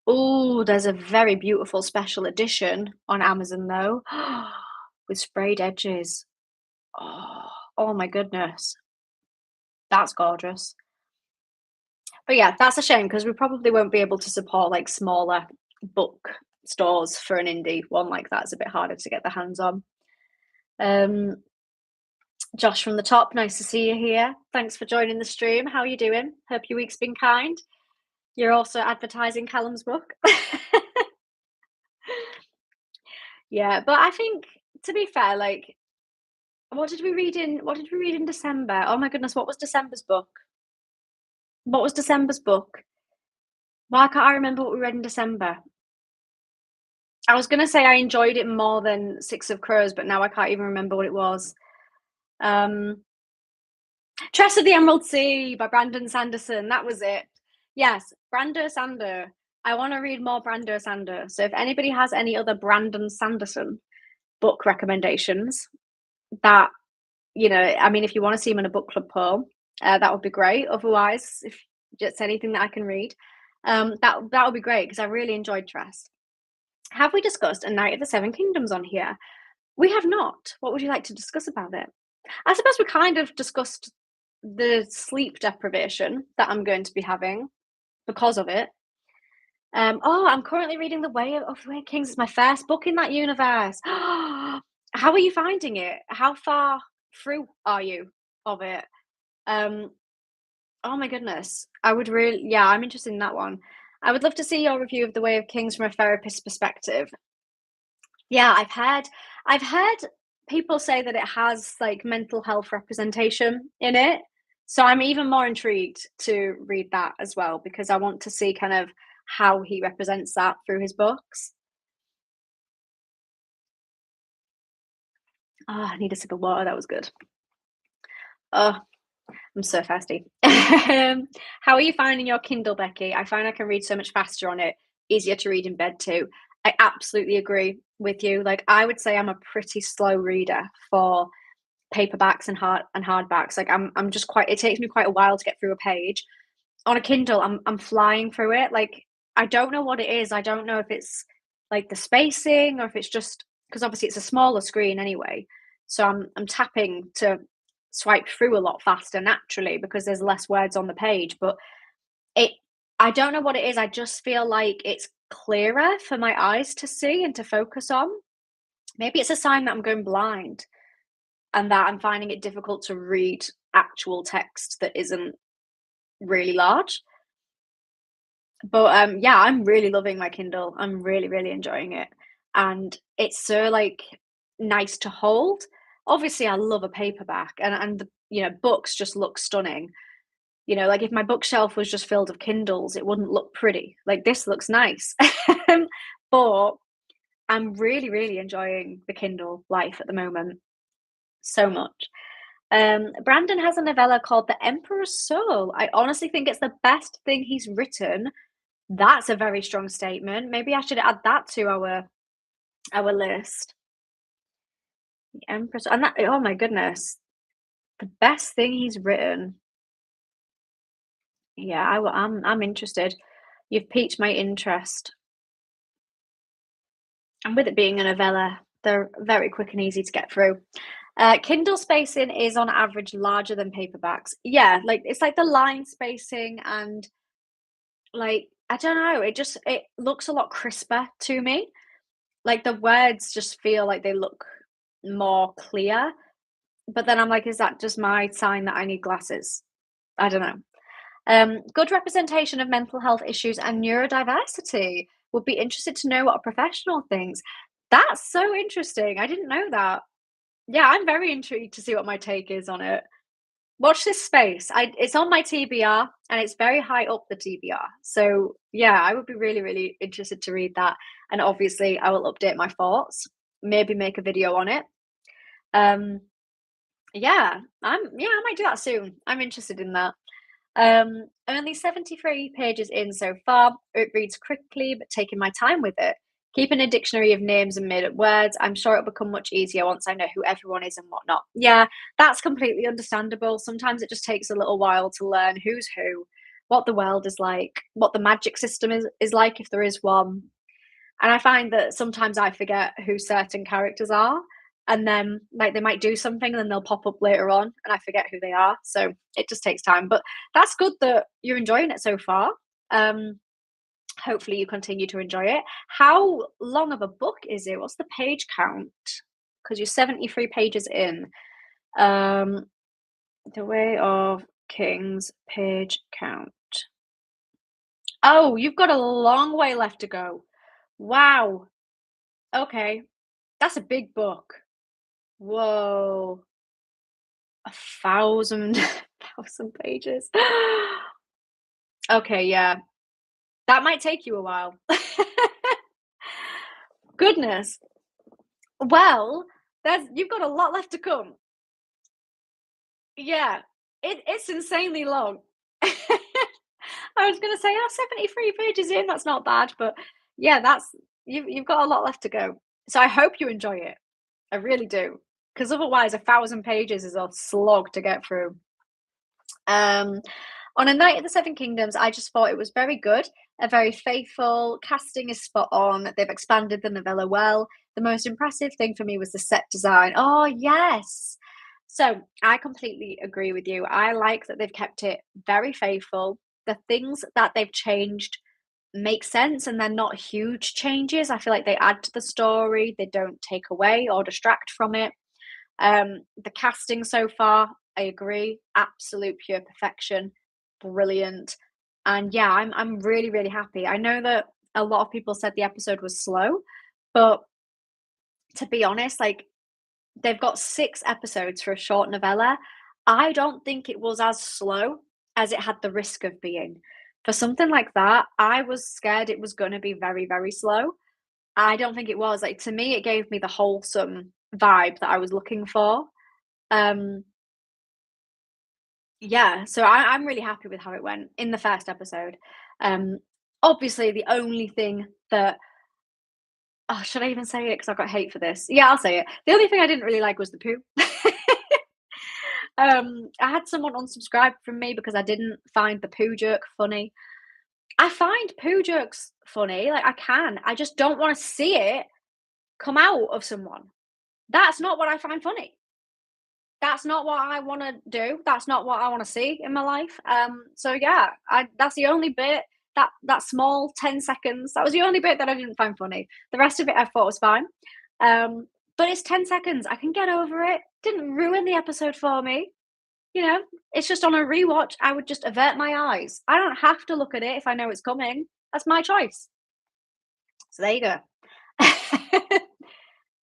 Oh, there's a very beautiful special edition on Amazon, though, with sprayed edges. Oh, oh my goodness, that's gorgeous. But yeah, that's a shame because we probably won't be able to support, like, smaller book stores for an indie one like that. It's a bit harder to get the hands on. Um, Josh from the top, nice to see you here. Thanks for joining the stream. How are you doing? Hope your week's been kind. You're also advertising Callum's book. Yeah, but I think, to be fair, like, what did we read in December? Oh my goodness, what was December's book? What was December's book? Why can't I remember what we read in December? I was gonna say I enjoyed it more than Six of Crows, but now I can't even remember what it was. Um, Tress of the Emerald Sea by Brandon Sanderson. That was it. Yes, Brando Sander. I want to read more Brando Sander. So if anybody has any other Brandon Sanderson book recommendations, that, I mean, if you want to see him in a book club poem, that would be great. Otherwise, if it's anything that I can read, that would be great because I really enjoyed Tress. Have we discussed A Knight of the Seven Kingdoms on here? We have not. What would you like to discuss about it? I suppose we kind of discussed the sleep deprivation that I'm going to be having because of it. I'm currently reading The Way of the Way of Kings. It's my first book in that universe. How are you finding it? How far through are you of it? Um, oh my goodness. Yeah, I'm interested in that one. I would love to see your review of The Way of Kings from a therapist's perspective. Yeah, I've heard people say that it has, like, mental health representation in it, so I'm even more intrigued to read that as well because I want to see kind of how he represents that through his books. Oh, I need a sip of water, that was good. Oh, I'm so thirsty. How are you finding your Kindle, Becky? I find I can read so much faster on it, easier to read in bed too. I absolutely agree with you. Like, I would say I'm a pretty slow reader for paperbacks and hardbacks. Like, I'm just quite, it takes me quite a while to get through a page. On a Kindle, I'm flying through it. Like, I don't know what it is. I don't know if it's like the spacing or if it's just because obviously it's a smaller screen anyway. So I'm tapping to swipe through a lot faster naturally because there's less words on the page. But it I don't know what it is. I just feel like it's clearer for my eyes to see and to focus on. Maybe it's a sign that I'm going blind and that I'm finding it difficult to read actual text that isn't really large. But yeah, I'm really loving my Kindle. I'm really, really enjoying it. And it's so, like, nice to hold. Obviously, I love a paperback and the, books just look stunning. Like, if my bookshelf was just filled of Kindles, it wouldn't look pretty. Like, this looks nice. But I'm really, really enjoying the Kindle life at the moment so much. Brandon has a novella called The Emperor's Soul. I honestly think it's the best thing he's written. That's a very strong statement. Maybe I should add that to our list. The Empress, and that, oh my goodness, the best thing he's written. Yeah, I'm interested. You've piqued my interest. And with it being a novella, they're very quick and easy to get through. Kindle spacing is on average larger than paperbacks. Yeah, like, it's like the line spacing and, like, I don't know, it looks a lot crisper to me. Like, the words just feel like they look more clear, but then I'm like, is that just my sign that I need glasses? I don't know. Good representation of mental health issues and neurodiversity. Would be interested to know what a professional thinks. That's so interesting. I didn't know that. Yeah, I'm very intrigued to see what my take is on it. Watch this space. It's on my TBR and it's very high up the TBR. So yeah, I would be really, really interested to read that. And obviously I will update my thoughts, maybe make a video on it. Yeah, I might do that soon. I'm interested in that. Only 73 pages in so far. It reads quickly, but taking my time with it. Keeping a dictionary of names and made up words. I'm sure it'll become much easier once I know who everyone is and whatnot. Yeah, that's completely understandable. Sometimes it just takes a little while to learn who's who, what the world is like, what the magic system is like if there is one. And I find that sometimes I forget who certain characters are. And then, like, they might do something and then they'll pop up later on and I forget who they are. So it just takes time. But that's good that you're enjoying it so far. Um, Hopefully you continue to enjoy it. How long of a book is it? What's the page count? Because you're 73 pages in. Um, The Way of Kings page count. Oh, you've got a long way left to go. Wow. Okay. That's a big book. Whoa. 1,000 1,000 pages. Okay, yeah. That might take you a while. Goodness. Well, you've got a lot left to come. Yeah. It's insanely long. I was gonna say, oh, 73 pages in, that's not bad, but yeah, you've got a lot left to go. So I hope you enjoy it. I really do. Because otherwise 1,000 pages is a slog to get through. On A Night of the Seven Kingdoms, I just thought it was very good, very faithful. Casting is spot on. They've expanded the novella well. The most impressive thing for me was the set design. Oh, yes. So I completely agree with you. I like that they've kept it very faithful. The things that they've changed make sense and they're not huge changes. I feel like they add to the story, they don't take away or distract from it. The casting so far, I agree, absolute pure perfection, brilliant. And yeah, I'm really, really happy. I know that a lot of people said the episode was slow, but to be honest, like, they've got 6 episodes for a short novella. I don't think it was as slow as it had the risk of being. For something like that, I was scared it was gonna be very, very slow. I don't think it was. Like, to me, it gave me the wholesome vibe that I was looking for. Um, yeah, so I'm really happy with how it went in the first episode. Um, Obviously, the only thing that should I even say it? Because I've got hate for this. Yeah, I'll say it. The only thing I didn't really like was the poo. I had someone unsubscribe from me because I didn't find the poo joke funny. I find poo jokes funny, like, I can. I just don't wanna see it come out of someone. That's not what I find funny. That's not what I wanna do. That's not what I wanna see in my life. So yeah, I that's the only bit, that small 10 seconds, that was the only bit that I didn't find funny. The rest of it I thought was fine. But it's 10 seconds. I can get over it. Didn't ruin the episode for me. You know, it's just on a rewatch, I would just avert my eyes. I don't have to look at it if I know it's coming. That's my choice. So there you go.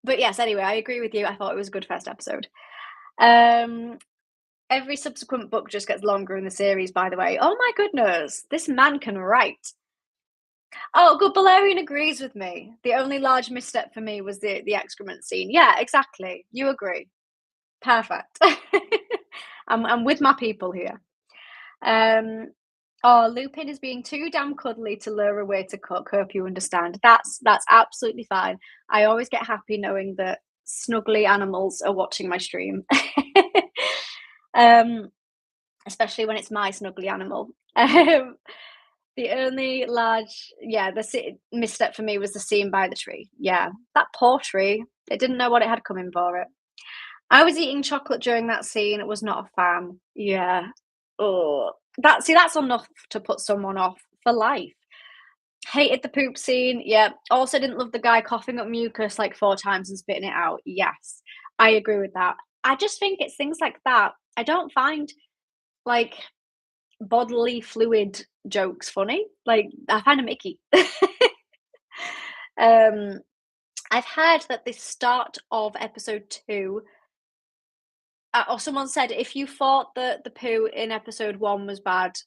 But yes, anyway, I agree with you. I thought it was a good first episode. Um, every subsequent book just gets longer in the series, by the way. Oh my goodness, this man can write. Oh, good. Balerian agrees with me. The only large misstep for me was the excrement scene. Yeah, exactly. You agree. Perfect. I'm with my people here. Um, oh, Lupin is being too damn cuddly to lure away to cook. Hope you understand. That's absolutely fine. I always get happy knowing that snuggly animals are watching my stream. um, Especially when it's my snuggly animal. The only misstep for me was the scene by the tree. Yeah, that poor tree. It didn't know what it had coming for it. I was eating chocolate during that scene. It was not a fan. Yeah. Oh, that's enough to put someone off for life. Hated the poop scene. Yeah. Also didn't love the guy coughing up mucus like 4 times and spitting it out. Yes. I agree with that. I just think it's things like that. I don't find, like, bodily fluid jokes funny. Like, I find them icky. um I've heard that the start of episode 2, or someone said if you thought that the poo in episode 1 was bad,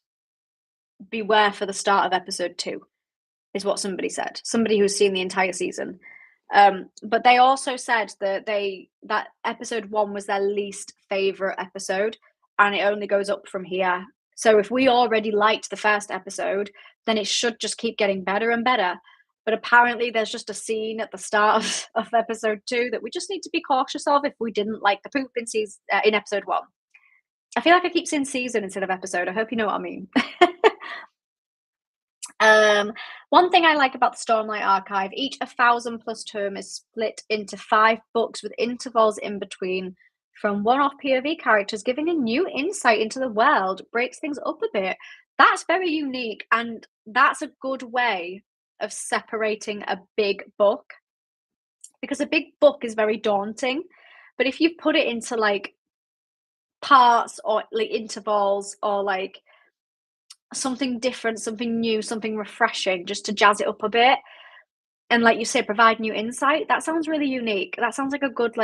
beware for the start of episode 2, is what somebody said. Somebody who's seen the entire season. But they also said that that episode 1 was their least favorite episode, and it only goes up from here. So if we already liked the first episode, then it should just keep getting better and better. But apparently, there's just a scene at the start of episode 2 that we just need to be cautious of if we didn't like the poop in episode 1. I feel like I keep saying season instead of episode. I hope you know what I mean. One thing I like about the Stormlight Archive, each 1,000+ term is split into 5 books with intervals in between from one-off POV characters, giving a new insight into the world, breaks things up a bit. That's very unique, and that's a good way of separating a big book, because a big book is very daunting. But if you put it into like parts or like intervals or like something different, something new, something refreshing, just to jazz it up a bit, and like you say, provide new insight, that sounds really unique. That sounds like a good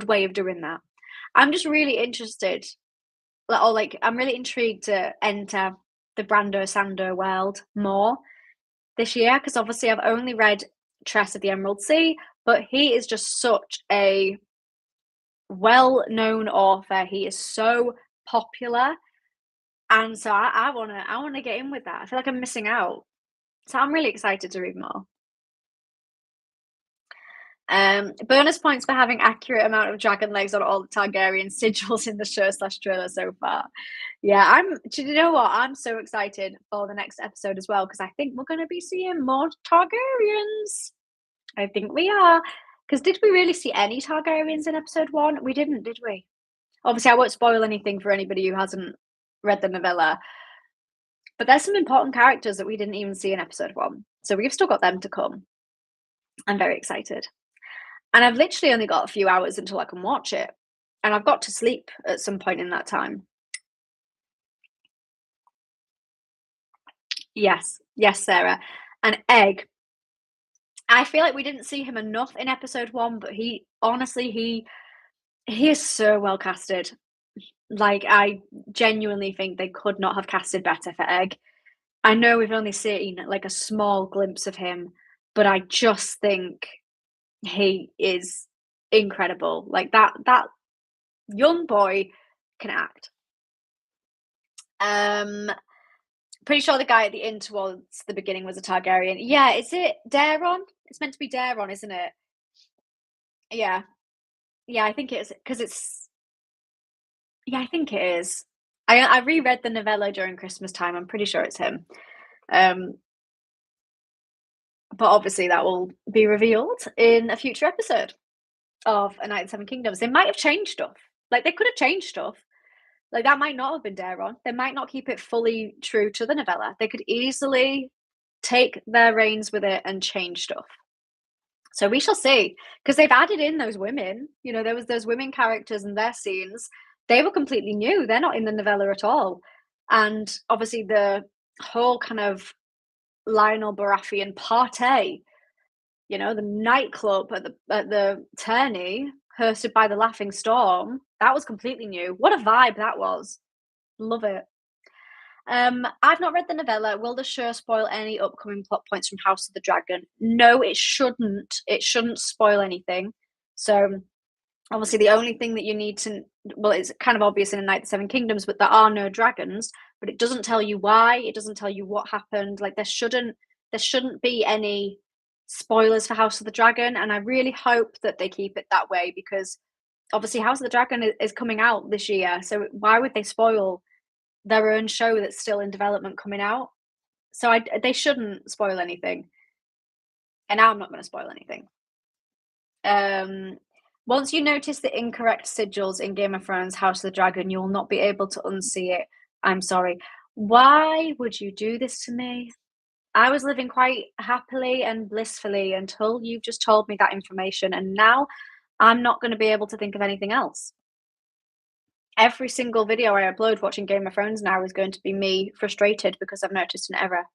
way of doing that. I'm just really interested, I'm really intrigued to enter the Brando Sando world more this year, because obviously I've only read Tress of the Emerald Sea, but he is just such a well-known author. He is so popular, and so I wanna get in with that. I feel like I'm missing out. So I'm really excited to read more. Bonus points for having accurate amount of dragon legs on all the Targaryen sigils in the show/trailer so far. Yeah, do you know what? I'm so excited for the next episode as well, because I think we're gonna be seeing more Targaryens. I think we are. Because did we really see any Targaryens in episode 1? We didn't, did we? Obviously, I won't spoil anything for anybody who hasn't read the novella, but there's some important characters that we didn't even see in episode 1. So we've still got them to come. I'm very excited. And I've literally only got a few hours until I can watch it. And I've got to sleep at some point in that time. Yes, Sarah. And Egg, I feel like we didn't see him enough in episode 1, but he is so well casted. Like, I genuinely think they could not have casted better for Egg. I know we've only seen like a small glimpse of him, but I just think he is incredible. Like that young boy can act. Pretty sure the guy at the inn towards the beginning was a Targaryen. Yeah, is it Daeron? It's meant to be Daeron, isn't it? Yeah. Yeah, I think it is, because it's yeah, I think it is. I reread the novella during Christmas time. I'm pretty sure it's him. But obviously that will be revealed in a future episode of A Night of the Seven Kingdoms. They might have changed stuff. Like, they could have changed stuff. Like, that might not have been Daeron. They might not keep it fully true to the novella. They could easily take their reins with it and change stuff. So we shall see, because they've added in those women. You know, there was those women characters and their scenes. They were completely new. They're not in the novella at all. And obviously the whole kind of Lionel Baratheon party, you know, the nightclub at the tourney hosted by the Laughing Storm, that was completely new. What a vibe that was. Love it. I've not read the novella. Will the show spoil any upcoming plot points from House of the Dragon? No, it shouldn't. It shouldn't spoil anything. So obviously the only thing that you need to, well, it's kind of obvious in A Night of the Seven Kingdoms, but there are no dragons, but it doesn't tell you why. It doesn't tell you what happened. Like, there shouldn't be any spoilers for House of the Dragon, and I really hope that they keep it that way, because obviously House of the Dragon is coming out this year, so why would they spoil their own show that's still in development coming out? So they shouldn't spoil anything, and I'm not going to spoil anything. Once you notice the incorrect sigils in Game of Thrones House of the Dragon, you will not be able to unsee it. I'm sorry. Why would you do this to me? I was living quite happily and blissfully until you've just told me that information, and now I'm not going to be able to think of anything else. Every single video I upload watching Game of Thrones now is going to be me frustrated because I've noticed an error.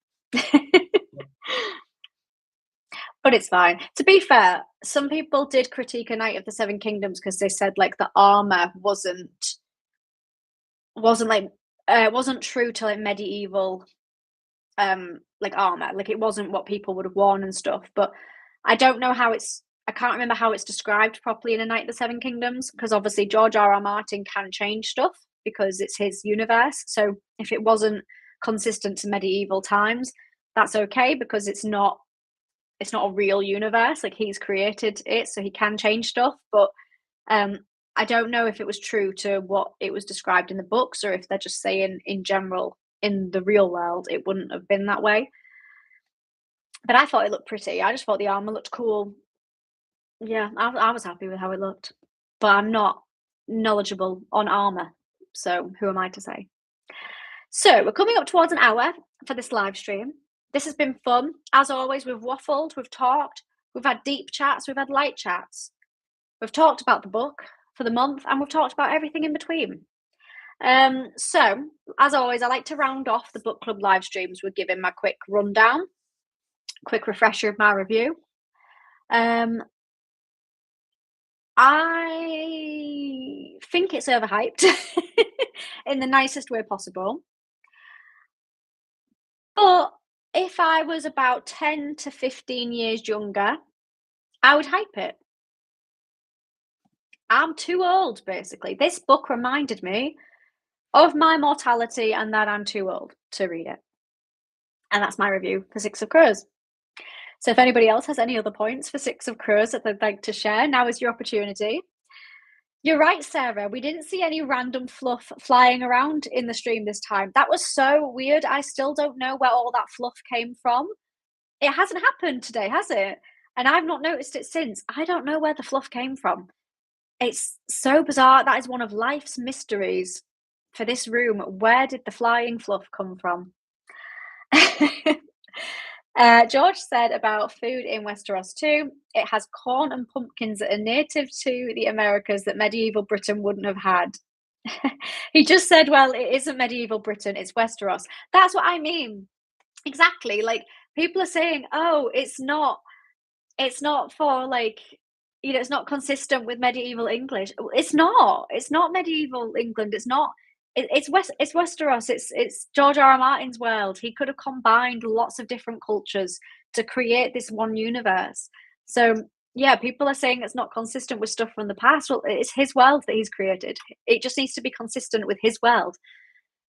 But it's fine. To be fair, some people did critique A Night of the Seven Kingdoms because they said like the armor wasn't true to like medieval like armor. Like, it wasn't what people would have worn and stuff. But I don't know how I can't remember how it's described properly in A Night of the Seven Kingdoms, because obviously George R.R. Martin can change stuff. because it's his universe. So if it wasn't consistent to medieval times, that's okay because it's not a real universe. Like he's created it, so he can change stuff. But I don't know if it was true to what it was described in the books, or if they're just saying in general in the real world it wouldn't have been that way. But I thought it looked pretty. I just thought the armor looked cool. Yeah, I was happy with how it looked, but I'm not knowledgeable on armor, so who am I to say? So we're coming up towards an hour for this live stream. This has been fun. As always, we've waffled, we've talked, we've had deep chats, we've had light chats. We've talked about the book for the month, and we've talked about everything in between. So, as always, I like to round off the book club live streams with giving my quick rundown, quick refresher of my review. I think it's overhyped in the nicest way possible. But if I was about 10 to 15 years younger, I would hype it. I'm too old, basically. This book reminded me of my mortality and that I'm too old to read it. And that's my review for Six of Crows. So if anybody else has any other points for Six of Crows that they'd like to share, now is your opportunity. You're right, Sarah. We didn't see any random fluff flying around in the stream this time. That was so weird. I still don't know where all that fluff came from. It hasn't happened today, has it? And I've not noticed it since. I don't know where the fluff came from. It's so bizarre. That is one of life's mysteries for this room. Where did the flying fluff come from? George said about food in Westeros too. It has corn and pumpkins that are native to the Americas that medieval Britain wouldn't have had. He just said, well, it isn't medieval Britain, it's Westeros. That's what I mean. Exactly. Like people are saying, oh, it's not for like, it's not consistent with medieval English. It's not medieval England. It's not. It's Westeros. It's George R. R. Martin's world. He could have combined lots of different cultures to create this one universe. So yeah, people are saying it's not consistent with stuff from the past. Well, it's his world that he's created. It just needs to be consistent with his world.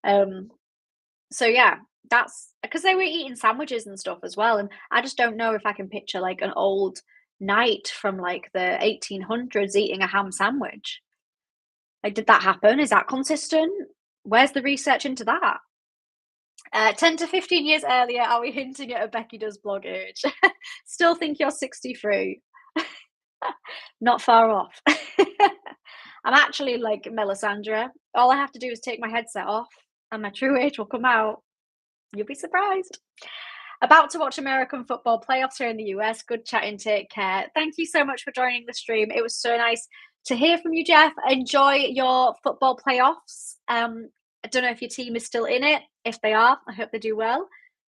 So yeah, that's because they were eating sandwiches and stuff as well. And I just don't know if I can picture like an old knight from like the 1800s eating a ham sandwich. Like, did that happen? Is that consistent? Where's the research into that? 10 to 15 years earlier, are we hinting at a Becky Does blog age? Still think you're 63. Not far off. I'm actually like Melisandre. All I have to do is take my headset off and my true age will come out. You'll be surprised. About to watch American football playoffs here in the US. Good chatting. Take care. Thank you so much for joining the stream. It was so nice to hear from you, Jeff. Enjoy your football playoffs. I don't know if your team is still in it. If they are, I hope they do well.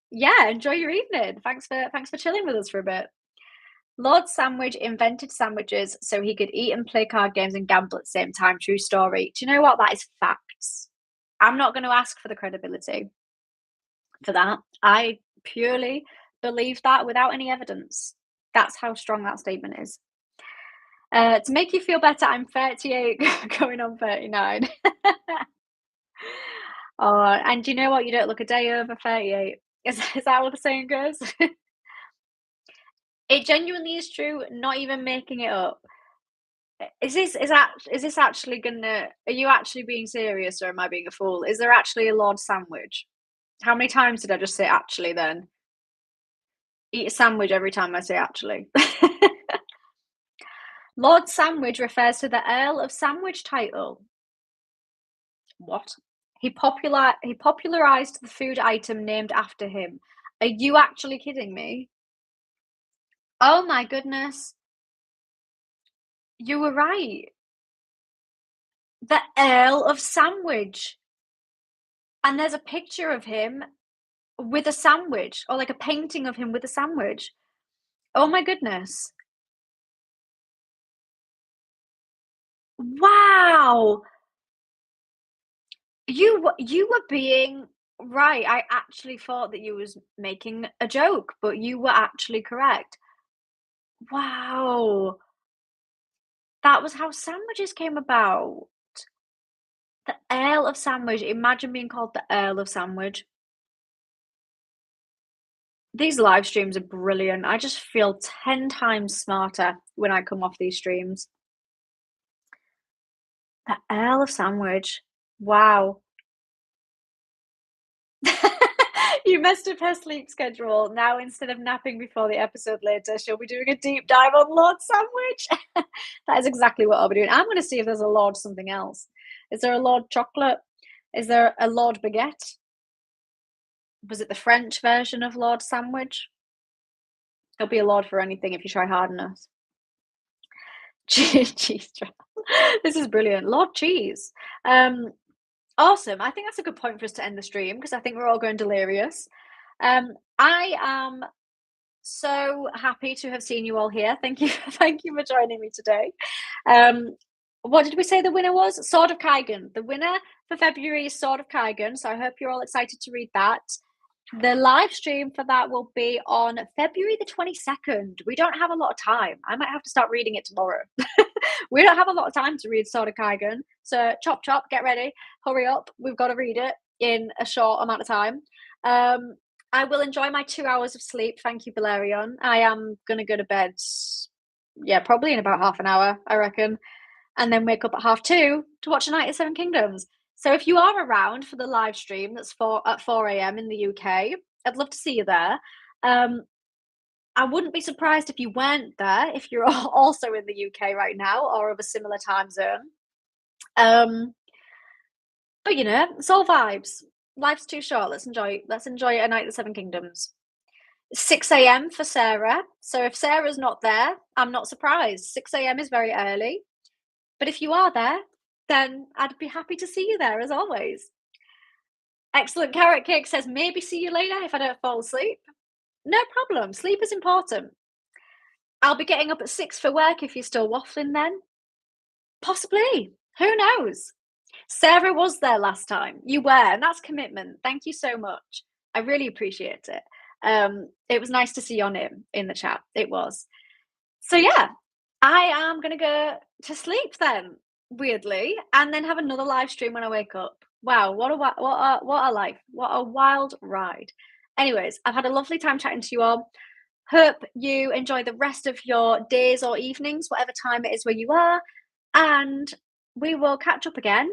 Yeah, enjoy your evening. Thanks for chilling with us for a bit. Lord Sandwich invented sandwiches so he could eat and play card games and gamble at the same time. True story. Do you know what? That is facts. I'm not going to ask for the credibility for that. I purely believe that without any evidence. That's how strong that statement is. To make you feel better, I'm 38 going on 39. Oh, and do you know what? You don't look a day over 38. Is that what the saying goes? It genuinely is true, not even making it up. Is this actually gonna, are you actually being serious or am I being a fool? Is there actually a Lord Sandwich? How many times did I just say actually then? Eat a sandwich every time I say actually. Lord Sandwich refers to the Earl of Sandwich title. What? He popularized the food item named after him. Are you actually kidding me? Oh my goodness. You were right. The Earl of Sandwich. And there's a picture of him with a sandwich, or like a painting of him with a sandwich. Oh my goodness. Wow. You were being right. I actually thought that you was making a joke, but you were actually correct. Wow. That was how sandwiches came about. The Earl of Sandwich. Imagine being called the Earl of Sandwich. These live streams are brilliant. I just feel 10 times smarter when I come off these streams. The Earl of Sandwich. Wow. You messed up her sleep schedule. Now, instead of napping before the episode later, she'll be doing a deep dive on Lord Sandwich. That is exactly what I'll be doing. I'm going to see if there's a Lord something else. Is there a Lord Chocolate? Is there a Lord Baguette? Was it the French version of Lord Sandwich? There'll be a Lord for anything if you try hard enough. Cheese. This is brilliant. Lord Cheese. Awesome. I think that's a good point for us to end the stream because I think we're all going delirious. I am so happy to have seen you all here. Thank you. Thank you for joining me today. What did we say the winner was? Sword of Kaigan. The winner for February is Sword of Kaigan. So I hope you're all excited to read that. The live stream for that will be on February the 22nd. We don't have a lot of time. I might have to start reading it tomorrow. We don't have a lot of time to read Sword of Kaigan. So chop, get ready, hurry up. We've got to read it in a short amount of time. I will enjoy my 2 hours of sleep. Thank you, Valerian. I am going to go to bed, probably in about half an hour, I reckon. And then wake up at 2:30 to watch A Night of Seven Kingdoms. So if you are around for the live stream that's at 4 a.m. in the UK, I'd love to see you there. I wouldn't be surprised if you weren't there, if you're also in the UK right now or of a similar time zone. But it's all vibes. Life's too short. Let's enjoy A Night of the Seven Kingdoms. 6 a.m. for Sarah. So if Sarah's not there, I'm not surprised. 6 a.m. is very early. But if you are there, then I'd be happy to see you there as always. Excellent. Carrot Cake says, maybe see you later if I don't fall asleep. No problem. Sleep is important. I'll be getting up at 6 for work if you're still waffling then. Possibly. Who knows? Sarah was there last time. You were, and that's commitment. Thank you so much. I really appreciate it. It was nice to see your name in the chat. It was. So yeah, I am going to go to sleep then, weirdly, and then have another live stream when I wake up. Wow, what a life. What a wild ride. Anyways, I've had a lovely time chatting to you all. Hope you enjoy the rest of your days or evenings, whatever time it is where you are. And we will catch up again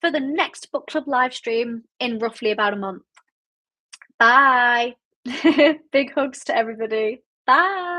for the next book club live stream in roughly about a month. Bye. Big hugs to everybody. Bye.